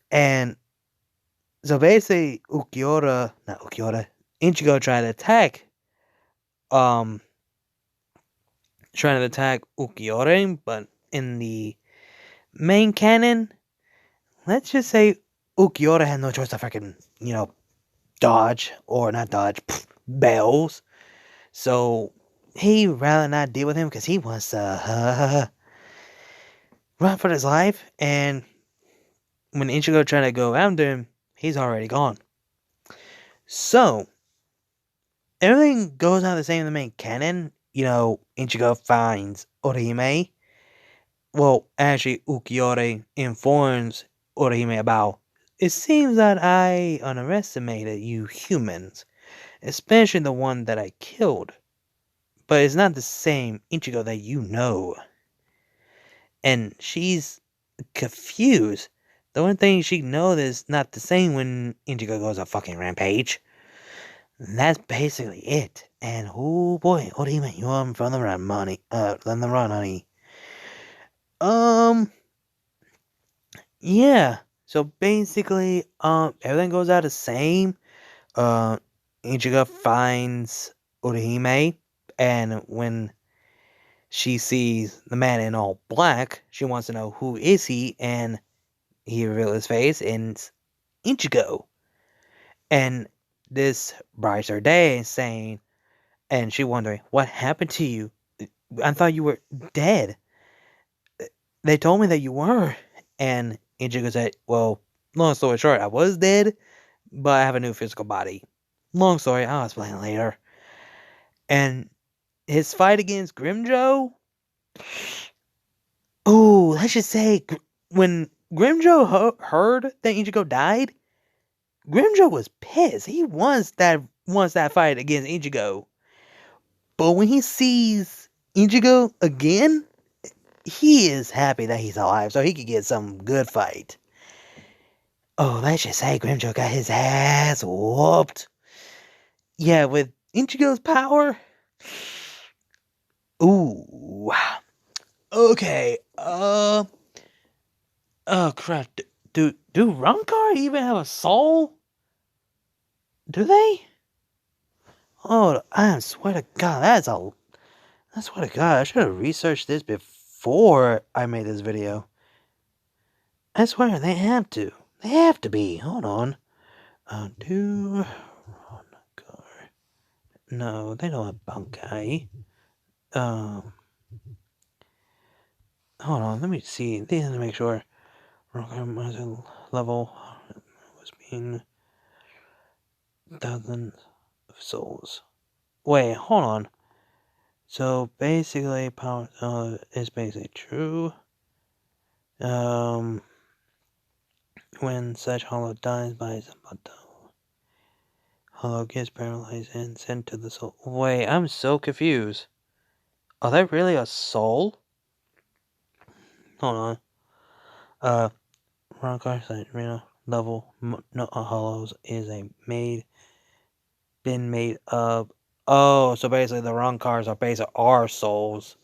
and so basically, Ichigo um, trying to attack Ukiura, but in the main canon, let's just say Ukiura had no choice to freaking, dodge, or not dodge, bells. So, he rather not deal with him because he wants to run for his life, and when Ichigo trying to go after him, he's already gone. So, everything goes on the same in the main canon. Ichigo finds Orihime. Well, actually, Ukiura informs Orihime about, it seems that I underestimated you humans, especially the one that I killed. But it's not the same Ichigo that you know. And she's confused. The only thing she knows is not the same when Ichigo goes on fucking rampage. And that's basically it. And oh boy, Orihime, you are from the run, money. From the run, honey. Yeah. So basically, everything goes out the same. Ichigo finds Orihime, and when she sees the man in all black, she wants to know who is he, and he reveals his face, and it's Ichigo. And this brights her day, saying, and she wondering, what happened to you? I thought you were dead. They told me that you were. And Ichigo said, well, long story short, I was dead, but I have a new physical body. Long story, I'll explain later. And his fight against Grimjo? Oh, let's just say, when Grimjo heard that Ichigo died, Grimjo was pissed. He wants that fight against Ichigo. But when he sees Ichigo again, he is happy that he's alive, so he could get some good fight. Oh, let's just say Grimjo got his ass whooped. Yeah, with Ichigo's power. Ooh. Okay. Oh crap. Do Rankar even have a soul? Do they? Oh, I swear to God, I swear to God, I should have researched this before I made this video. I swear, they have to. They have to be. Hold on. Do Rankar. No, they don't have Bankai. Hold on, let me see. They have to make sure. Rankar level was being thousands of souls. Wait, hold on. So basically, power is basically true. When such hollow dies by Zambato, hollow gets paralyzed and sent to the soul. Wait, I'm so confused. Are they really a soul? Hold on. Wrong card side, level no hollows is been made of. Oh, so basically the wrong cards are basically our souls.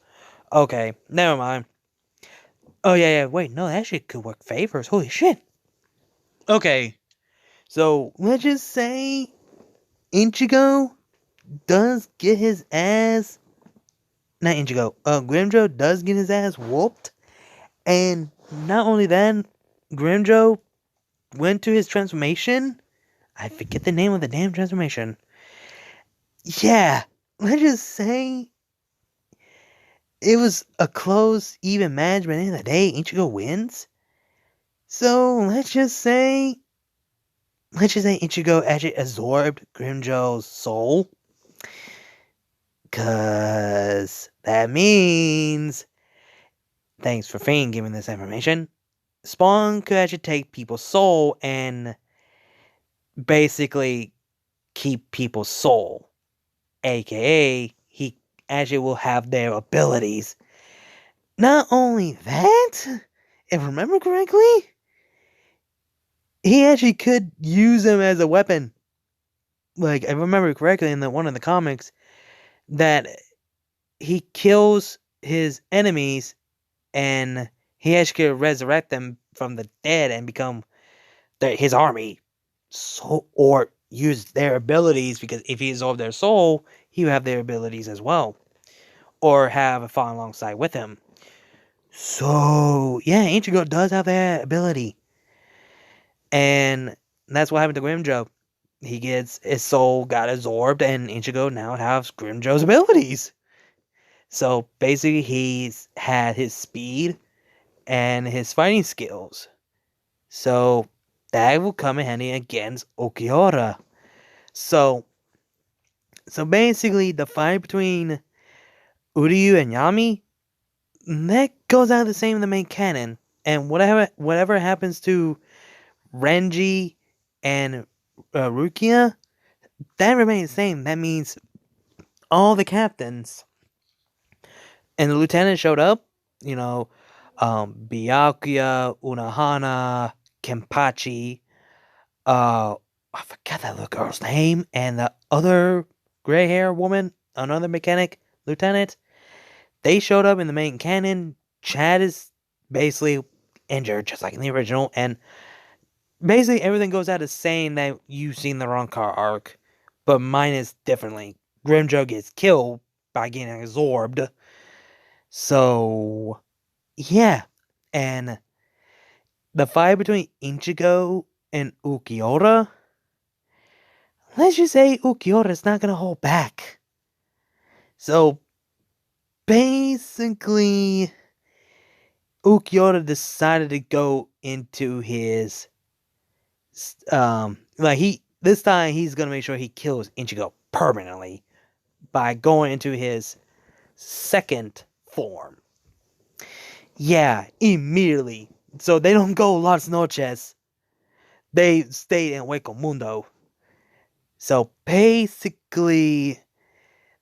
Okay, never mind. Oh yeah, wait, no, that shit could work favors. Holy shit. Okay, so let's just say Ichigo does get his ass. Not Ichigo. Grimjo does get his ass whooped, and not only that, Grimjo went to his transformation. I forget the name of the damn transformation. Yeah, let's just say it was a close, even match, but at the end of the day, Ichigo wins. So let's just say Ichigo actually absorbed Grimjo's soul. Cause that means, thanks for Fane giving this information, Spawn could actually take people's soul and basically keep people's soul. AKA, he actually will have their abilities. Not only that, if I remember correctly, he actually could use them as a weapon. Like, I remember correctly in one of the comics that he kills his enemies and he actually could resurrect them from the dead and become his army. So, or use their abilities, because if he absorbed their soul, he would have their abilities as well. Or have a fight alongside with him. So, yeah, Ichigo does have that ability. And that's what happened to Grimjo. His soul got absorbed, and Ichigo now has Grimjo's abilities. So basically, he's had his speed and his fighting skills. So that will come in handy against Ulquiorra. So basically, the fight between Uryu and Yami, that goes out the same in the main canon. And whatever happens to Renji and Rukia, that remains the same. That means all the captains and the lieutenant showed up. Byakuya, Unohana, Kenpachi, I forgot that little girl's name, and the other gray hair woman, another mechanic lieutenant. They showed up in the main canon. Chad is basically injured, just like in the original, and basically everything goes out as saying that you've seen the wrong car arc, but mine is differently. Grimjo gets killed by getting absorbed. So, yeah. And the fight between Ichigo and Ulquiorra, let's just say Ulquiorra's not going to hold back. So, basically, Ulquiorra decided to go into his, this time he's going to make sure he kills Ichigo permanently by going into his second form. Yeah, immediately. So they don't go Las Noches. They stay in Hueco Mundo. So basically,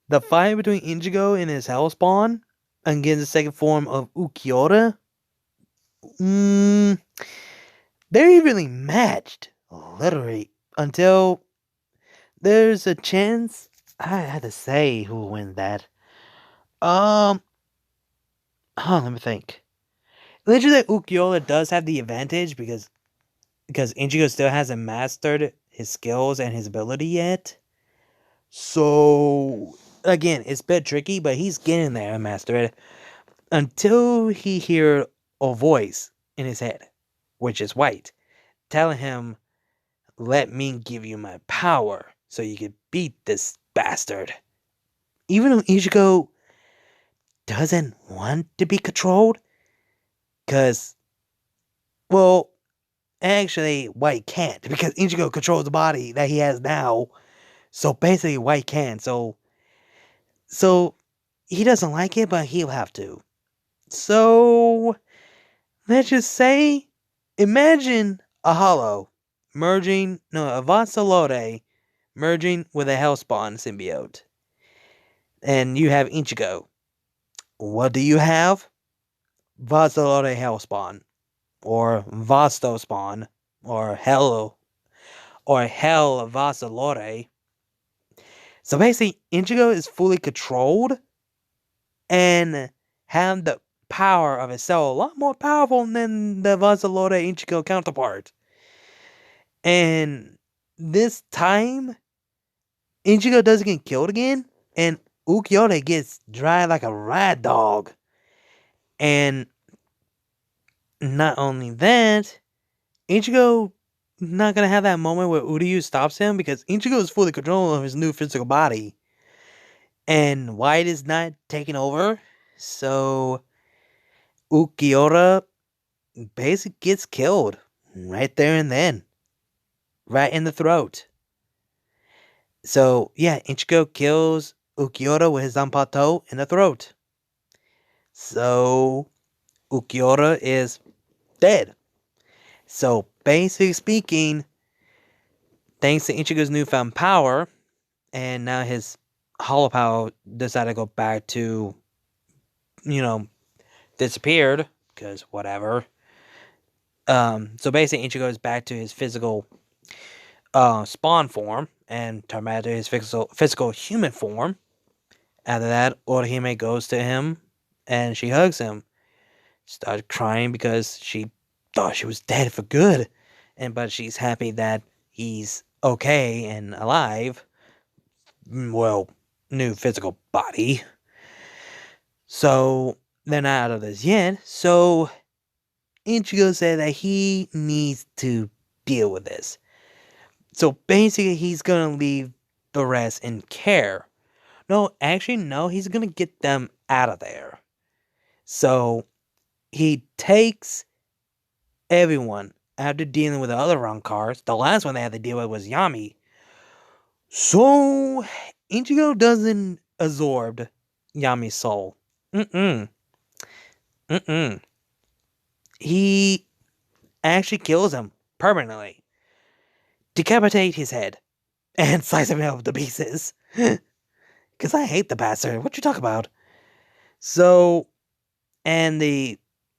the fight between Ichigo and his Hellspawn against the second form of Ulquiorra, they're evenly matched, literally, until there's a chance. I had to say who will win that. Let me think. Literally, Ulquiorra does have the advantage because Ichigo still hasn't mastered his skills and his ability yet. So, again, it's a bit tricky, but he's getting there and master it until he hears a voice in his head, which is white, telling him, "Let me give you my power so you can beat this bastard." Even though Ichigo doesn't want to be controlled, because, well, actually, White can't, because Ichigo controls the body that he has now. So basically, White can. So he doesn't like it, but he'll have to. So, let's just say, imagine a hollow merging, no, a Vasalore merging with a Hellspawn symbiote. And you have Ichigo. What do you have? Vasalore Hellspawn. Or Vastospawn. Or Hell Vasalore. So basically, Ichigo is fully controlled and have the power of his soul a lot more powerful than the Vasalore Ichigo counterpart. And this time, Ichigo doesn't get killed again, and Ukiyote gets dry like a rat dog. And not only that, Ichigo not gonna have that moment where Uryu stops him because Ichigo is fully control of his new physical body. And White is not taking over, so Ukiyote basically gets killed right there and then. Right in the throat. So, yeah, Ichigo kills Ukiyote with his Zanpakuto in the throat. So, Ukiyote is dead. So, basically speaking, thanks to Ichigo's newfound power, and now his hollow power decided to go back to, disappeared, because whatever. So basically, Ichigo is back to his physical spawn form, and turned back to his physical human form. After that, Orihime goes to him, and she hugs him. Started crying because she thought she was dead for good, but she's happy that he's okay and alive. Well, new physical body. So they're not out of this yet. So Ichigo said that he needs to deal with this. So basically, he's gonna leave the rest in care. No, actually, no, he's gonna get them out of there. So he takes everyone after dealing with the other wrong cars. The last one they had to deal with was Yami. So Ichigo doesn't absorb Yami's soul. He actually kills him permanently. Decapitate his head and slice him up to pieces. Because I hate the bastard. What you talk about? So, and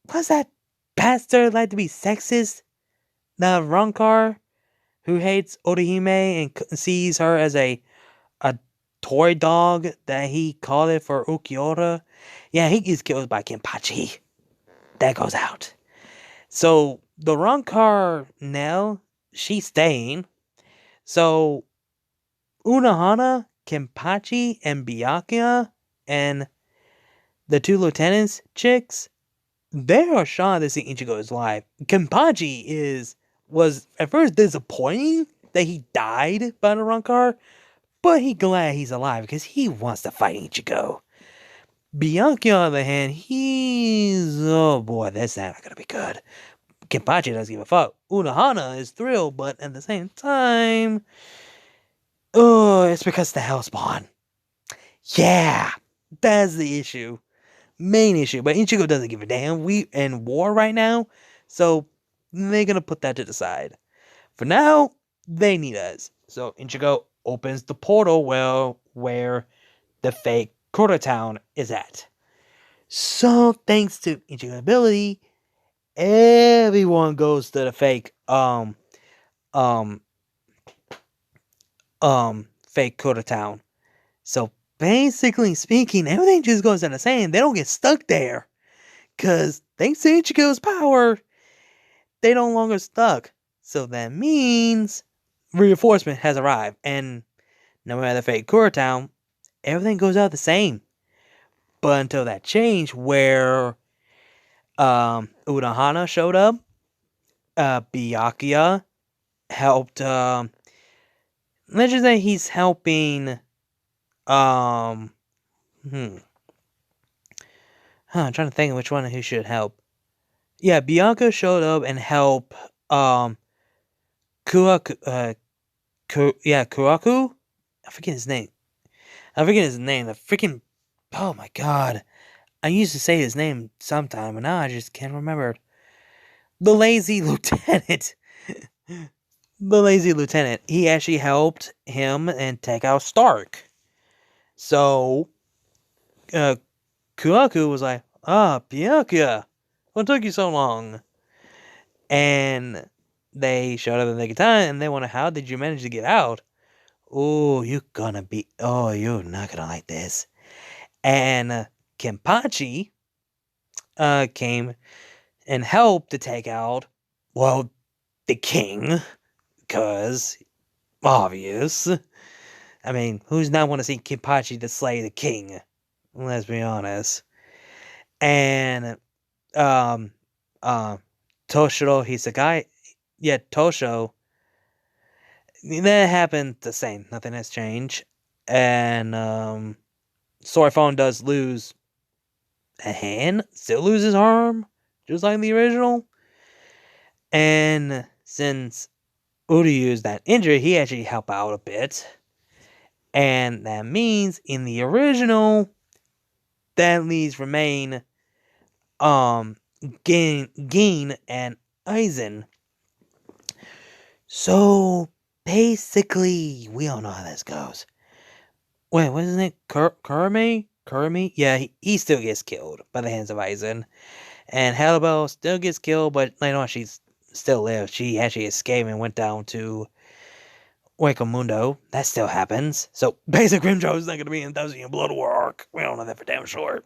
what's that bastard like to be sexist? The Rankar who hates Orihime and sees her as a toy dog that he called it for Ukiyote. Yeah, he gets killed by Kenpachi. That goes out. So the Rankar Nell, she's staying. So Unohana, Kenpachi, and Byakuya, and the two lieutenants chicks, they are shocked to see Ichigo is alive. Kenpachi was at first disappointing that he died by the Rankar, but he's glad he's alive because he wants to fight Ichigo. Byakuya, on the other hand, oh boy, that's not gonna be good. Kenpachi doesn't give a fuck. Unohana is thrilled, but at the same time, it's because the Hellspawn. Yeah, that's the issue. Main issue. But Ichigo doesn't give a damn. We in war right now, so they're gonna put that to the side. For now, they need us. So Ichigo opens the portal where the fake Kota town is at. So thanks to Ichigo's ability, everyone goes to the fake fake Kota town. So basically speaking, everything just goes in the same. They don't get stuck there. Cause thanks to Ichigo's power, they no longer stuck. So that means reinforcement has arrived. And no matter the fake Kura town, everything goes out the same. But until that change where Unohana showed up, Byakuya helped let's just say he's helping I'm trying to think of which one he should help. Yeah, Bianca showed up and helped Kuraku. Kuraku? I forget his name. The freaking Oh my god. I used to say his name sometime, and now I just can't remember. The Lazy Lieutenant. The Lazy Lieutenant. He actually helped him and take out Stark. So, uh, Kuraku was like, Bianca, what took you so long? And they showed up at the nick of time, and they wonder, how did you manage to get out? Oh, you're not gonna like this. And Kenpachi came and helped to take out, well, the king, because obvious. I mean, who's not want to see Kenpachi to slay the king? Let's be honest. And um, uh, Toshiro Hisagai, yeah, Tosho. That happened the same. Nothing has changed. And Sword Phone does lose a hand, still loses arm, just like the original. And since Uryu is that injured, he actually helped out a bit. And that means in the original, that leaves remain Gin and Aizen. So basically, we all know how this goes. Wait, wasn't it Kurame? Kurame? Yeah, he still gets killed by the hands of Aizen. And Hannibal still gets killed, but later on she's still lives. She actually escaped and went down to Mundo. That still happens. So Basic Grimjaw is not going to be in Thousand Blood War arc. We don't know that for damn sure.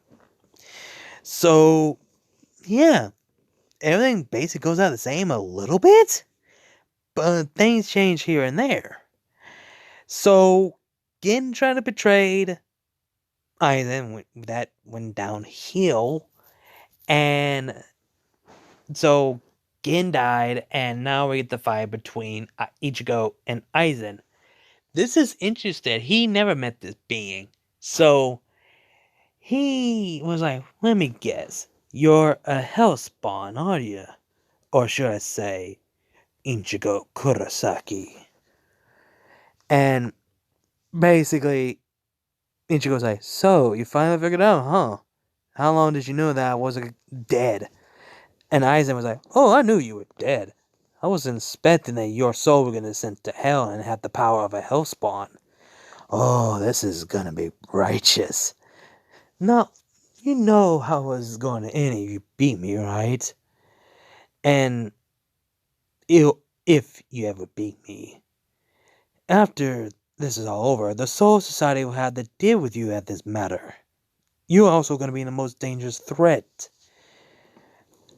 So, yeah. Everything basically goes out the same a little bit. But things change here and there. So, Gin tried to betray Aizen. That went downhill. And so Gin died, and now we get the fight between Ichigo and Aizen. This is interesting. He never met this being. So he was like, let me guess. You're a hellspawn, are you? Or should I say, Ichigo Kurosaki? And basically, Ichigo's like, so, you finally figured it out, huh? How long did you know that I wasn't dead? And Aizen was like, oh, I knew you were dead. I was expecting that your soul was going to send to hell and have the power of a hellspawn. Oh, this is going to be righteous. Now, you know how it was going to end if you beat me, right? And if you ever beat me, after this is all over, the Soul Society will have to deal with you at this matter. You're also going to be the most dangerous threat.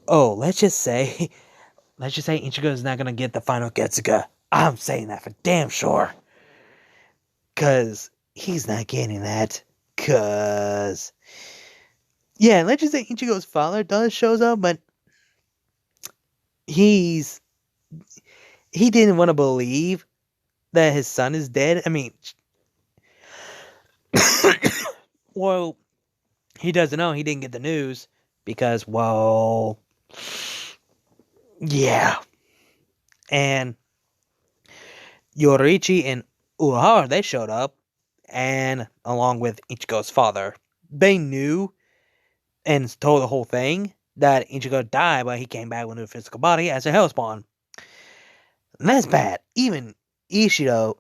Oh, let's just say Ichigo is not going to get the final Getsuga. I'm saying that for damn sure. Because he's not getting that. Because, yeah, let's just say Ichigo's father does shows up, but he didn't want to believe that his son is dead. I mean, well, he doesn't know. He didn't get the news because, well, yeah. And Yoriichi and Urahara, they showed up, and along with Ichigo's father, they knew and told the whole thing that Ichigo died, but he came back with a physical body as a Hellspawn. And that's bad. Even Ishido,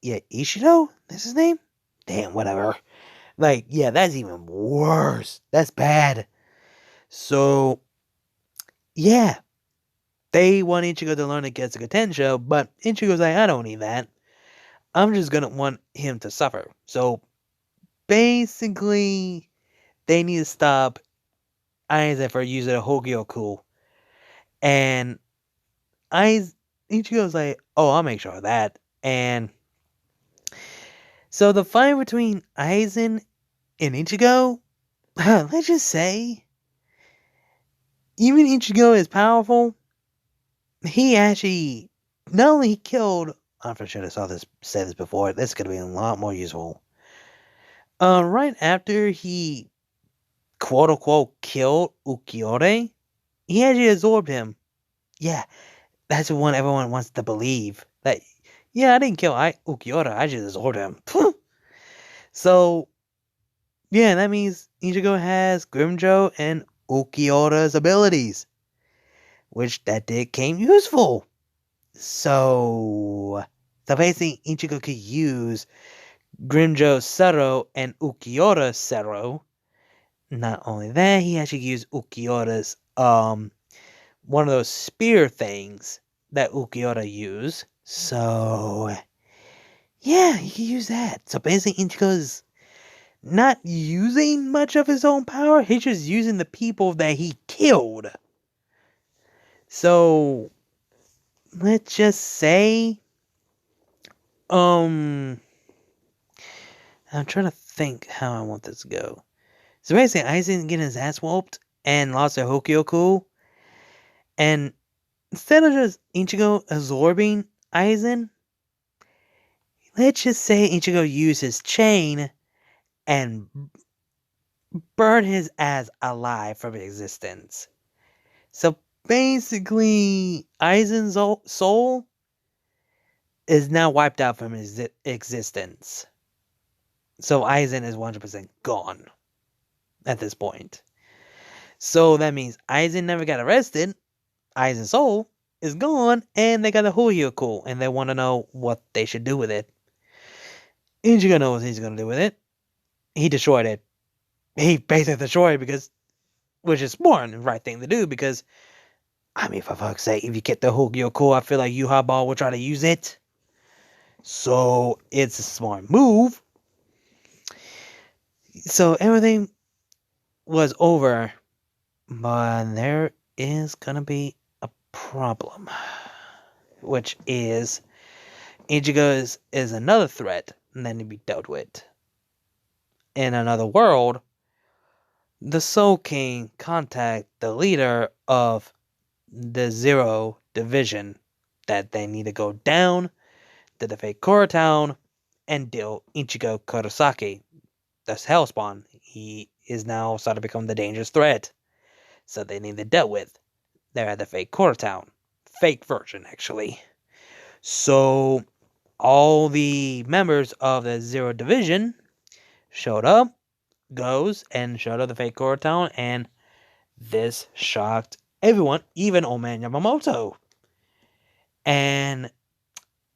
that's his name? Damn, whatever. Like, yeah, that's even worse. That's bad. So, yeah, they want Ichigo to learn to get the Tensho, but Ichigo's like, I don't need that. I'm just gonna want him to suffer. So, basically, they need to stop Aizen for using a Hogyoku. And Ichigo's like, oh, I'll make sure of that. And so the fight between Aizen and Ichigo, let's just say, even Ichigo is powerful. He actually not only killed. I'm pretty sure I said this before. This could be a lot more useful. Right after he quote unquote killed Ukiore, he actually absorbed him. Yeah, that's the one everyone wants to believe. That, yeah, I didn't kill Ukiura, I just absorbed him. So, Yeah, that means Ichigo has Grimjo and Ulquiorra's abilities, which that did came useful. So basically Ichigo could use Grimjo's Sero and Ulquiorra's Sero. Not only that, he actually used Ulquiorra's one of those spear things that Ulquiorra used. So yeah, he can use that. So basically Ichigo's not using much of his own power, he's just using the people that he killed. So let's just say I'm trying to think how I want this to go. So basically Aizen getting his ass whooped and lost to Hokyoku, and instead of just Ichigo absorbing Aizen, let's just say Ichigo used his chain and burn his ass alive from existence. So basically, Aizen's soul is now wiped out from his existence. So Aizen is 100% gone at this point. So that means Aizen never got arrested. Aizen's soul is gone, and they got a Huyuku, and they want to know what they should do with it. Ichigo knows what he's going to do with it. He destroyed it. He basically destroyed it because, which is smart and the right thing to do because, I mean, for fuck's sake, if you get the Hogyoku, I feel like Yuha will try to use it. So it's a smart move. So everything was over, but there is gonna be a problem, which is Ichigo is another threat that need to be dealt with. In another world, the Soul King contact the leader of the Zero Division that they need to go down to the fake Kora town and deal Ichigo Kurosaki. That's Hellspawn. He is now starting to become the dangerous threat. So they need to deal with. They're at the fake Kora town. Fake version, actually. So all the members of the Zero Division showed up, showed up the fake Kora town, and this shocked everyone, even Old Man Yamamoto. And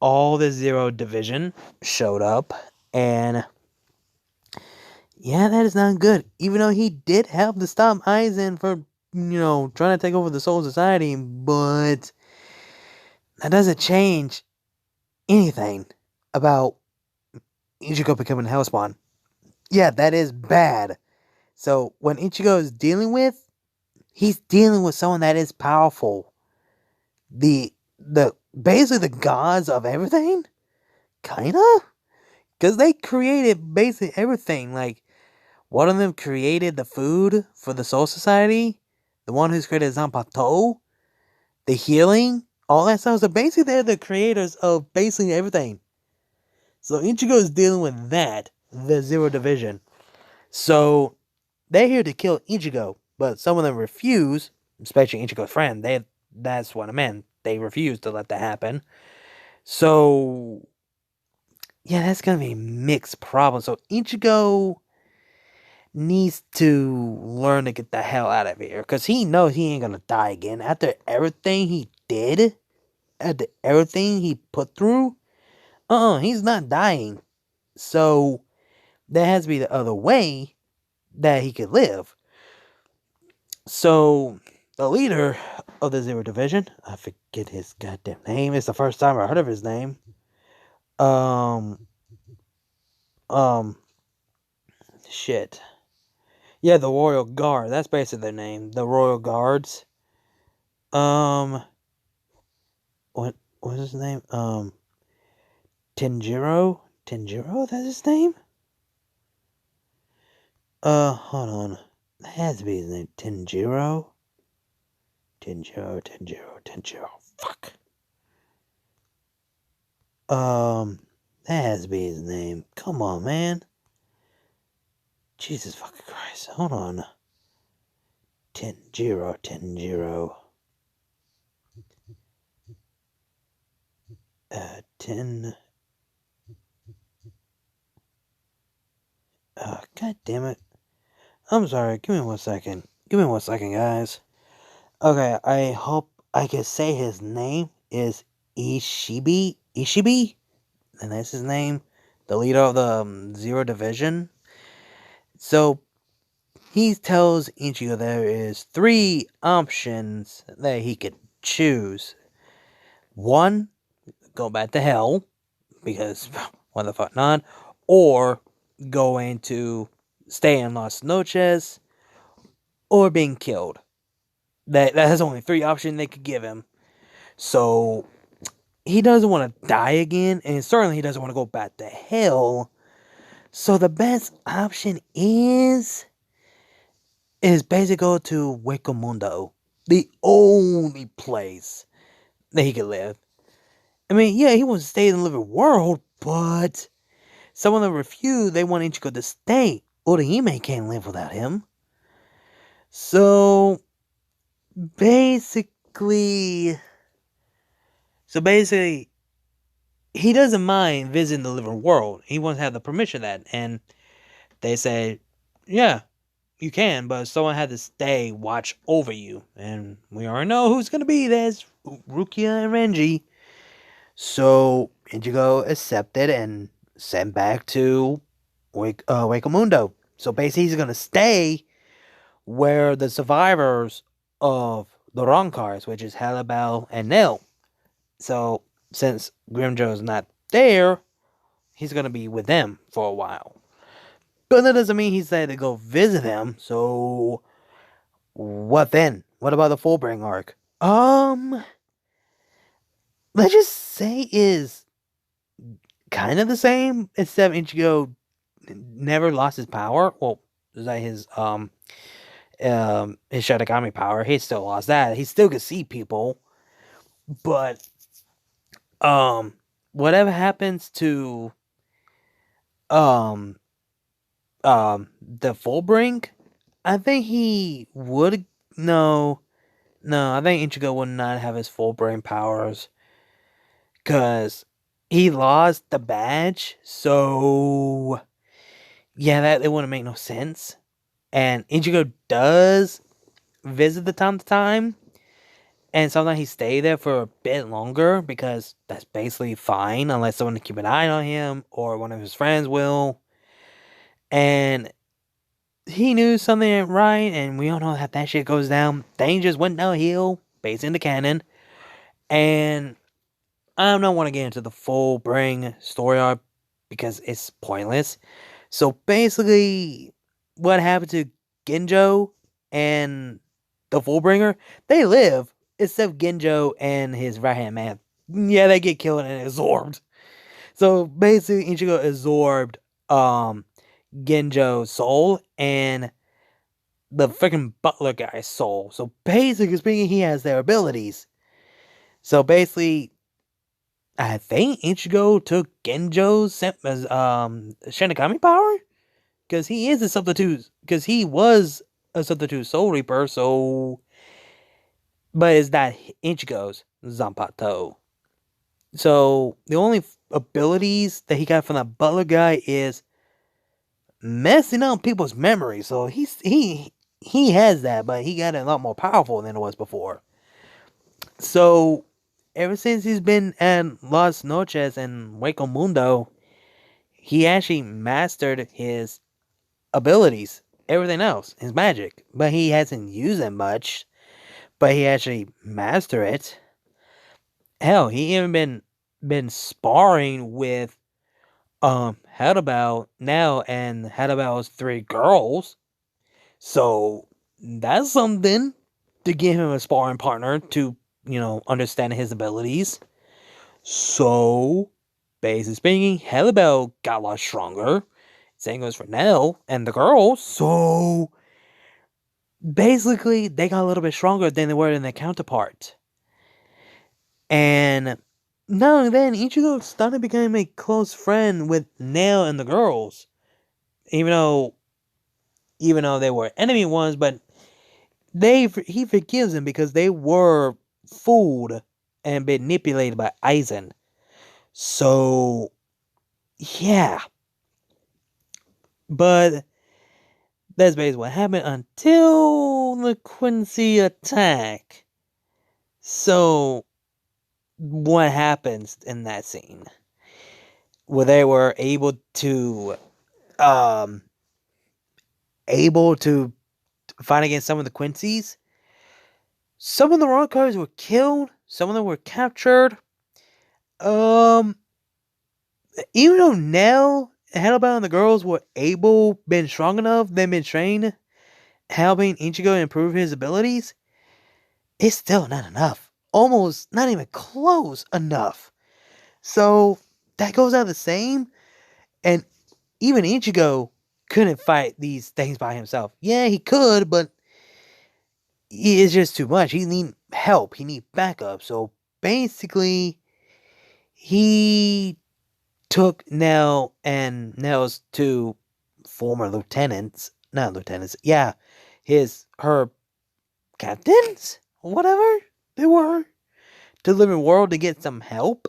all the Zero Division showed up, and yeah, that is not good. Even though he did help to stop Aizen for, trying to take over the Soul Society, but that doesn't change anything about Ichigo becoming Hellspawn. Yeah, that is bad. So when Ichigo is dealing with, he's dealing with someone that is powerful. The basically the gods of everything, kinda, because they created basically everything. Like one of them created the food for the Soul Society. The one who's created Zanpakuto, the healing, all that stuff. So basically, they're the creators of basically everything. So Ichigo is dealing with that, the Zero Division. So they're here to kill Ichigo, but some of them refuse, especially Ichigo's friend. That's what I meant. They refuse to let that happen. So yeah, that's gonna be a mixed problem. So Ichigo needs to learn to get the hell out of here, because he knows he ain't gonna die again after everything he did, after everything he put through. He's not dying. So there has to be the other way that he could live. So the leader of the Zero Division, I forget his goddamn name. It's the first time I heard of his name. Um, um, shit. Yeah, the Royal Guard. That's basically their name. The Royal Guards. Um, what was his name? Tenjiro? Tenjiro? That's his name? Hold on. That has to be his name. Tenjiro? Tenjiro. Fuck. That has to be his name. Come on, man. Jesus fucking Christ. Hold on. Tenjiro. God damn it. I'm sorry, give me 1 second. Give me 1 second, guys. Okay, I hope I can say his name is Ishibi? And that's his name. The leader of the Zero Division. So, he tells Ichigo there is 3 options that he could choose. 1, go back to hell, because what the fuck not? Or going to stay in Las Noches, or being killed. That has only 3 options they could give him. So he doesn't want to die again, and certainly he doesn't want to go back to hell. So the best option is basically go to Hueco the only place that he could live. I mean, yeah, he wants to stay in the living world, but some of them refuse. They want Ichigo to stay. Urahime can't live without him. So basically, he doesn't mind visiting the living world. He wants to have the permission of that, and they say, yeah, you can, but someone had to stay, watch over you, and we already know who's gonna be. There's Rukia and Renji. So Ichigo accepted and sent back to Hueco. So basically, he's gonna stay where the survivors of the Ronkars, which is Halibel and Nil. So since Grimjo's not there, he's gonna be with them for a while. But that doesn't mean he said to go visit them. So what then? What about the Fullbring arc? Let's just say is kind of the same, except Ichigo never lost his power. Well, is that his Sharinigami power? He still lost that. He still could see people, but whatever happens to the Fullbring, I think he would no, I think Ichigo would not have his Fullbring powers, cause he lost the badge. So yeah, that it wouldn't make no sense. And Ichigo does visit the time to time, and sometimes he stay there for a bit longer because that's basically fine unless someone to keep an eye on him or one of his friends will. And he knew something ain't right, and we all know how that shit goes down. Things just went downhill based in the canon. And I don't want to get into the Fullbring story arc because it's pointless. So basically, what happened to Genjo and the Fullbringer? They live, except Genjo and his right hand man. Yeah, they get killed and absorbed. So basically, Ichigo absorbed Genjo's soul and the freaking butler guy's soul. So basically speaking, he has their abilities. So basically, I think Ichigo took Genjo's Shinigami power, because he is a substitute. Because he was a substitute Soul Reaper. So, but it's not Ichigo's Zanpakuto. So the only abilities that he got from that butler guy is messing up people's memories. So he has that, but he got it a lot more powerful than it was before. So ever since he's been at Las Noches and Hueco, he actually mastered his abilities, everything else, his magic, but he hasn't used it much. But he actually mastered it. Hell, he even been sparring with Hadabal now and Hadabal's 3 girls. So that's something to give him a sparring partner to, understand his abilities. So, basically speaking, Halibel got a lot stronger. Same goes for Nell and the girls. So, basically, they got a little bit stronger than they were in their counterpart. And not only then, Ichigo started becoming a close friend with Nell and the girls. Even though they were enemy ones, but he forgives them because they were fooled and manipulated by Aizen. So yeah. But That's basically what happened until the Quincy attack. So, what happens in that scene? Where they were um, able to fight against some of the Quincy's. Some of the rock cars were killed. Some of them were captured. Um, Even though Nell, Hannibal, and the girls were been strong enough, they've been trained, helping Ichigo improve his abilities, it's still not enough. Almost not even close enough. So that goes out the same. And even Ichigo couldn't fight these things by himself. Yeah, he could, but it's just too much. He need help. He need backup. So basically, he took Nell and Nell's two former lieutenants, not lieutenants, yeah, her captains, whatever they were, to the living world to get some help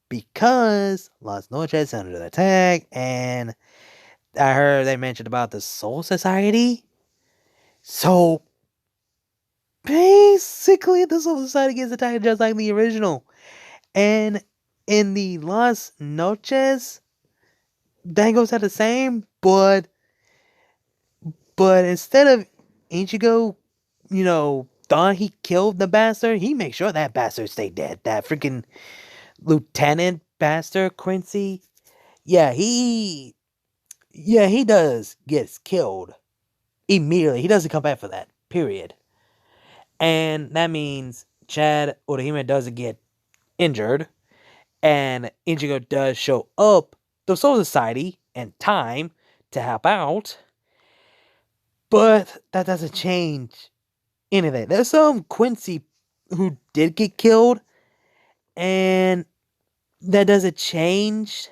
because Las Noches under attack, and I heard they mentioned about the Soul Society. So basically, the Soul Society gets attacked just like the original, and in the Las Noches, that goes out the same, but instead of Ichigo, thought he killed the bastard, he makes sure that bastard stayed dead. That freaking lieutenant bastard, Quincy. Yeah, he does gets killed immediately. He doesn't come back for that. Period. And that means Chad Urahime doesn't get injured, and Ichigo does show up the Soul Society in time to help out. But that doesn't change anything. There's some Quincy who did get killed, and that doesn't change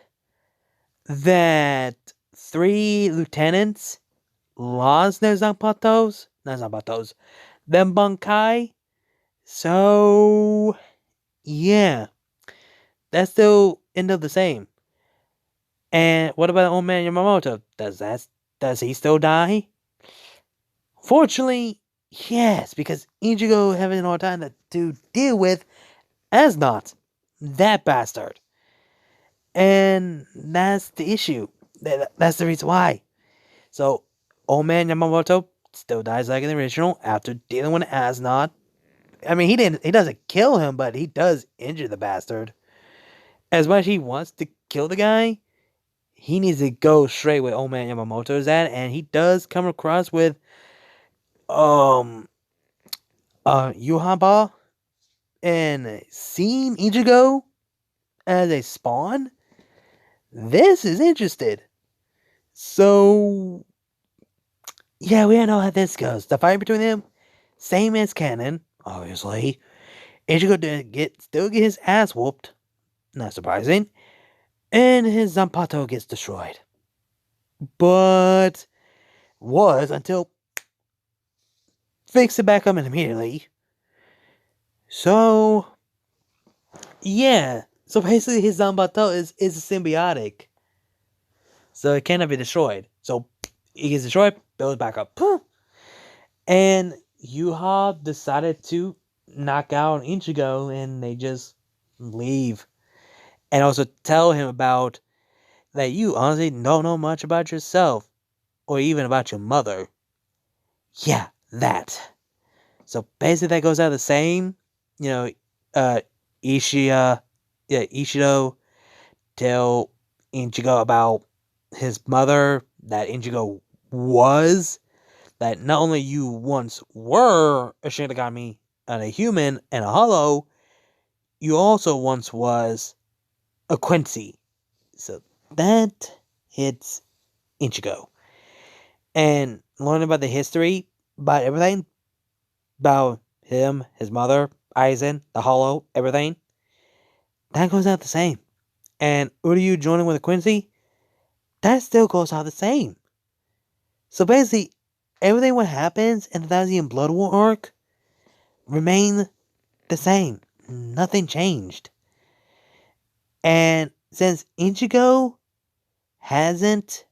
that 3 lieutenants lost their Zanpatos, not Zanpatos, them Bankai. So, yeah, that's still end up the same. And what about old man Yamamoto? Does he still die? Fortunately, yes, because Ichigo having a hard time to deal with as not that bastard. And that's the issue. That's the reason why. So, old man Yamamoto still dies like in the original after dealing with Asnot. I mean, he doesn't kill him, but he does injure the bastard. As much as he wants to kill the guy, he needs to go straight where old man Yamamoto is at, and he does come across with Yuhaba and seeing Ichigo as a spawn. This is interested. So yeah, we don't know how this goes. The fight between them, same as canon, obviously. Ichigo did still get his ass whooped, not surprising, and his Zanpato gets destroyed. But was until fixed it back up immediately. So yeah, so basically his Zanpato is symbiotic, so it cannot be destroyed. So he gets destroyed, builds back up, and Yuha decided to knock out Ichigo, and they just leave. And also tell him about that you honestly don't know much about yourself, or even about your mother. Yeah, that. So basically that goes out the same. You know, Ishido tell Ichigo about his mother, that Ichigo was, that not only you once were a Shinigami and a human and a hollow, you also once was a Quincy. So that hits Ichigo. And learning about the history, about everything, about him, his mother, Aizen, the hollow, everything, that goes out the same. And Uryu joining with a Quincy, that still goes out the same. So basically, everything what happens in the Thousand Blood War arc remain the same. Nothing changed. And since Ichigo hasn't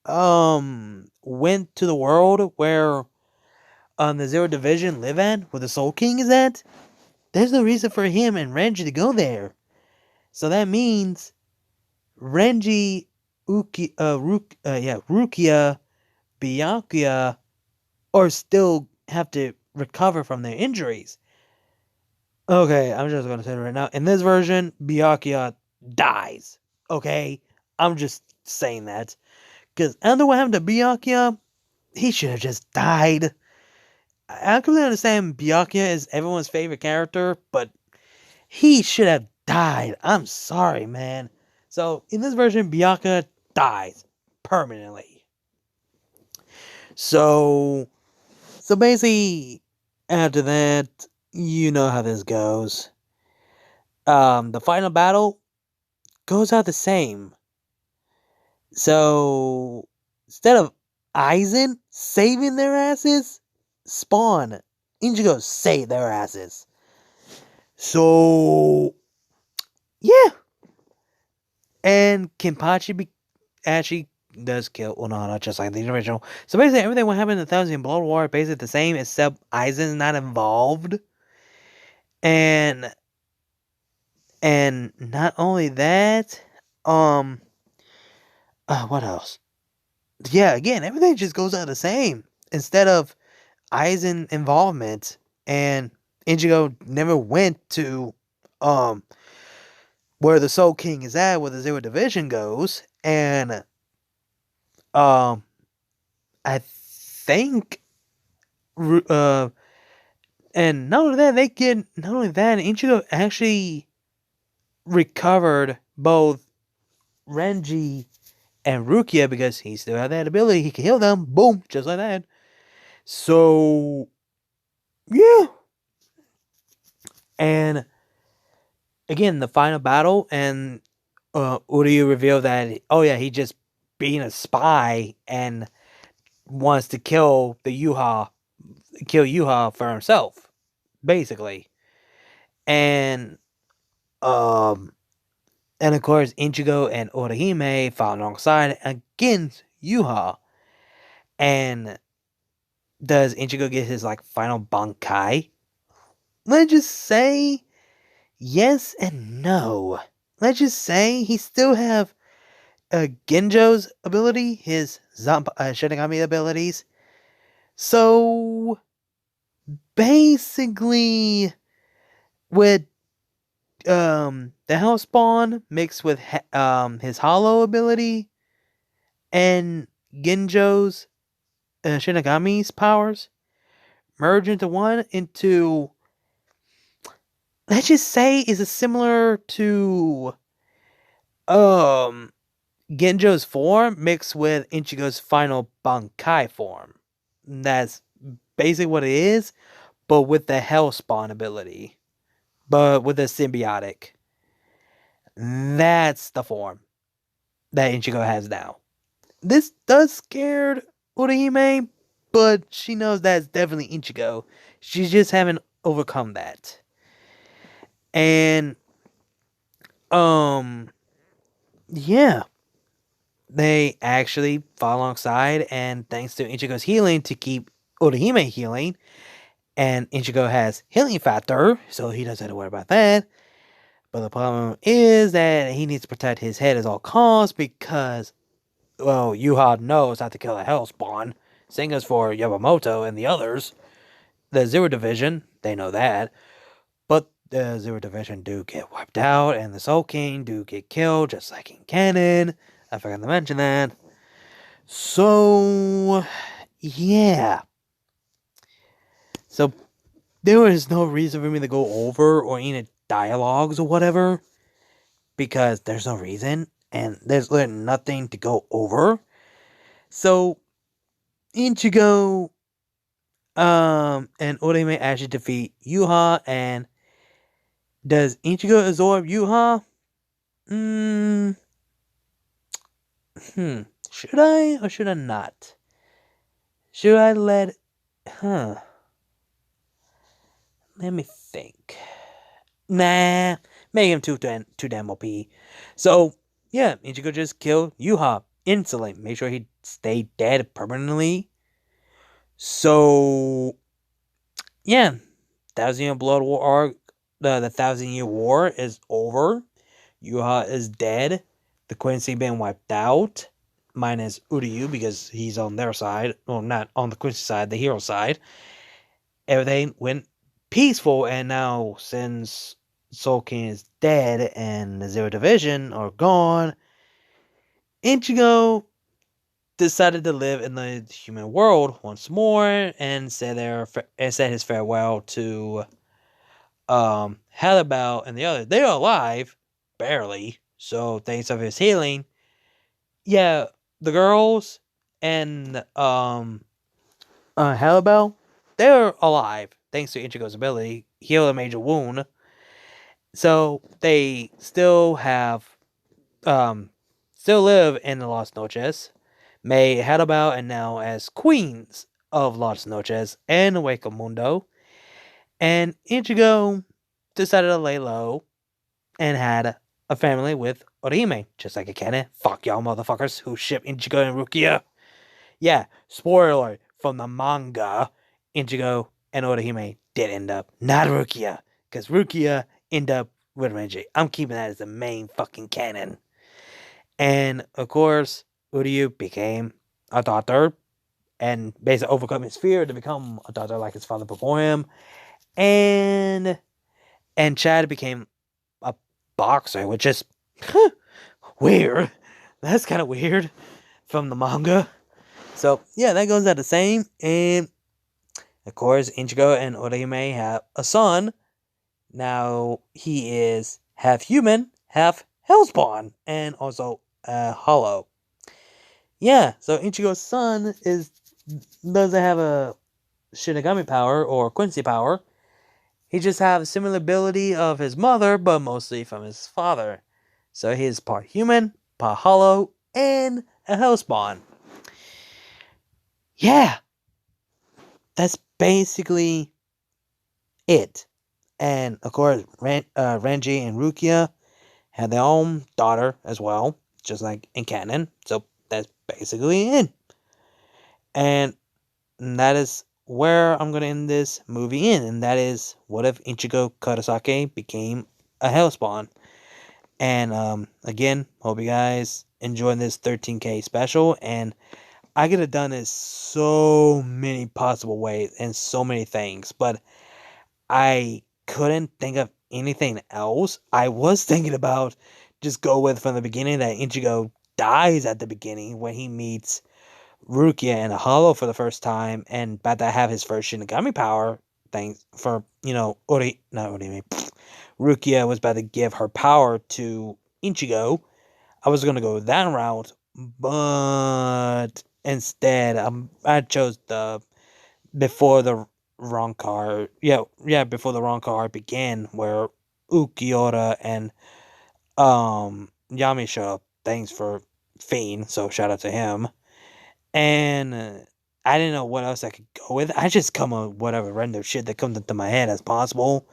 went to the world where the Zero Division live at, where the Soul King is at, there's no reason for him and Renji to go there. So that means Renji, Rukia, Byakuya, or still have to recover from their injuries. Okay, I'm just gonna say it right now. In this version, Byakuya dies. Okay, I'm just saying that because I don't know what happened to Byakuya. He should have just died. I completely understand Byakuya is everyone's favorite character, but he should have died. I'm sorry, man. So in this version, Byakuya dies permanently. So basically, after that, you know how this goes. The final battle goes out the same. So instead of Aizen saving their asses, Spawn, Ichigo save their asses. So yeah, and Kenpachi actually does kill Unohana just like the original. So basically, everything what happened in the Thousand Blood War is basically the same, except Aizen's not involved. And not only that, what else? Yeah, again, everything just goes out the same. Instead of Aizen involvement, and Ichigo never went to where the Soul King is at, where the Zero Division goes, and I think and not only that, Ichigo actually recovered both Renji and Rukia because he still had that ability. He could heal them. Boom. Just like that. So, yeah. And again, the final battle, and Uryu revealed that, oh yeah, he just being a spy and wants to kill Yuha for himself, basically. And, and of course, Ichigo and Orihime fought alongside against Yuha. And does Ichigo get his final Bankai? Let's just say yes and no. Let's just say he still have Genjo's ability, his Shinigami abilities. So basically, with the Hellspawn mixed with his Hollow ability and Genjo's Shinigami's powers merge into one, let's just say is a similar to Genjo's form mixed with Ichigo's final Bankai form. That's basically what it is, but with the Hellspawn ability, but with a symbiotic. That's the form that Ichigo has now. This does scare Orihime, but she knows that's definitely Ichigo. She just haven't overcome that. And yeah, they actually fought alongside, and thanks to Ichigo's healing to keep Orihime healing, and Ichigo has healing factor, so he doesn't have to worry about that. But the problem is that he needs to protect his head at all costs because, well, Yuha knows how to kill a Hellspawn. Same as for Yamamoto and the others. The Zero Division, they know that. But the Zero Division do get wiped out, and the Soul King do get killed, just like in canon. I forgot to mention that. So, yeah. So, there was no reason for me to go over or any dialogues or whatever. Because there's no reason, and there's literally nothing to go over. So, Ichigo, and Orihime actually defeat Yuha, and does Ichigo absorb Yuha? Should I or should I not? Should I let... Let me think. Nah, make him too damn OP. So, yeah, Ichigo just killed Yuha instantly. Make sure he stay dead permanently. So, yeah, Thousand Year Blood War arc, the Thousand Year War is over. Yuha is dead. The Quincy been wiped out. Minus Uryu because he's on their side. Well, not on the Quincy side, the hero side. Everything went peaceful, and now since Soul King is dead and the Zero Division are gone, Ichigo decided to live in the human world once more and said his farewell to Hellbound and the others. They are alive, barely. So thanks to his healing, yeah, the girls and Hellbound, they're alive thanks to Ichigo's ability heal a major wound. So they still live in the Las Noches. May Hellbound and now as queens of Las Noches and Hueco Mundo. And Ichigo decided to lay low and had a family with Orihime, just like a canon. Fuck y'all motherfuckers who ship Ichigo and Rukia. Yeah, spoiler from the manga, Ichigo and Orihime did end up, not Rukia, because Rukia ended up with Renji. I'm keeping that as the main fucking canon. And of course, Uryu became a daughter and basically overcome his fear to become a daughter like his father before him. And Chad became a boxer, which is weird. That's kind of weird from the manga. So yeah, that goes out the same. And of course, Ichigo and Orihime have a son. Now he is half human, half Hellspawn, and also Hollow. Yeah, so Ichigo's son doesn't have a Shinigami power or Quincy power. He just have a similar ability of his mother, but mostly from his father. So he is part human, part hollow, and a hellspawn. Yeah, that's basically it. And of course, Renji and Rukia had their own daughter as well, just like in canon. So that's basically it. And that is where I'm gonna end this movie in, and that is what if Ichigo Kurosaki became a Hellspawn? And again, hope you guys enjoying this 13K special. And I could have done this so many possible ways and so many things, but I couldn't think of anything else. I was thinking about just go with from the beginning that Ichigo dies at the beginning when he meets Rukia and Hollow for the first time, and about to have his first Shinigami power. Thanks for Rukia was about to give her power to Ichigo. I was gonna go that route, but instead, I chose the before the wrong card. Yeah, before the wrong card began, where Ukiura and Yami show up. Thanks for Fiend, so shout out to him. And I didn't know what else I could go with. I just come up with whatever random shit that comes into my head as possible.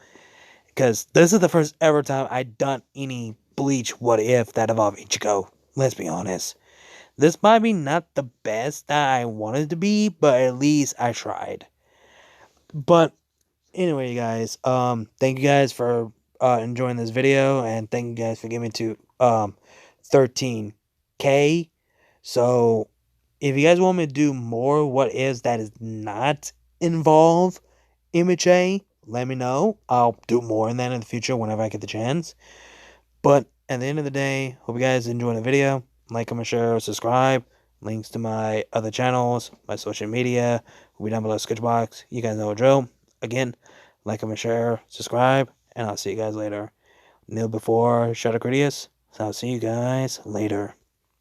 Because this is the first ever time I've done any Bleach what if that involved Ichigo. Let's be honest. This might be not the best that I wanted to be, but at least I tried. But anyway, guys, thank you guys for enjoying this video, and thank you guys for giving me to 13K. So if you guys want me to do more what ifs that is not involve MHA, let me know. I'll do more in that in the future whenever I get the chance. But at the end of the day, hope you guys enjoy the video. Like, comment, share, subscribe. Links to my other channels, my social media will be down below the description box. You guys know the drill. Again, like, comment, share, subscribe, and I'll see you guys later. Kneel before Critias. So I'll see you guys later.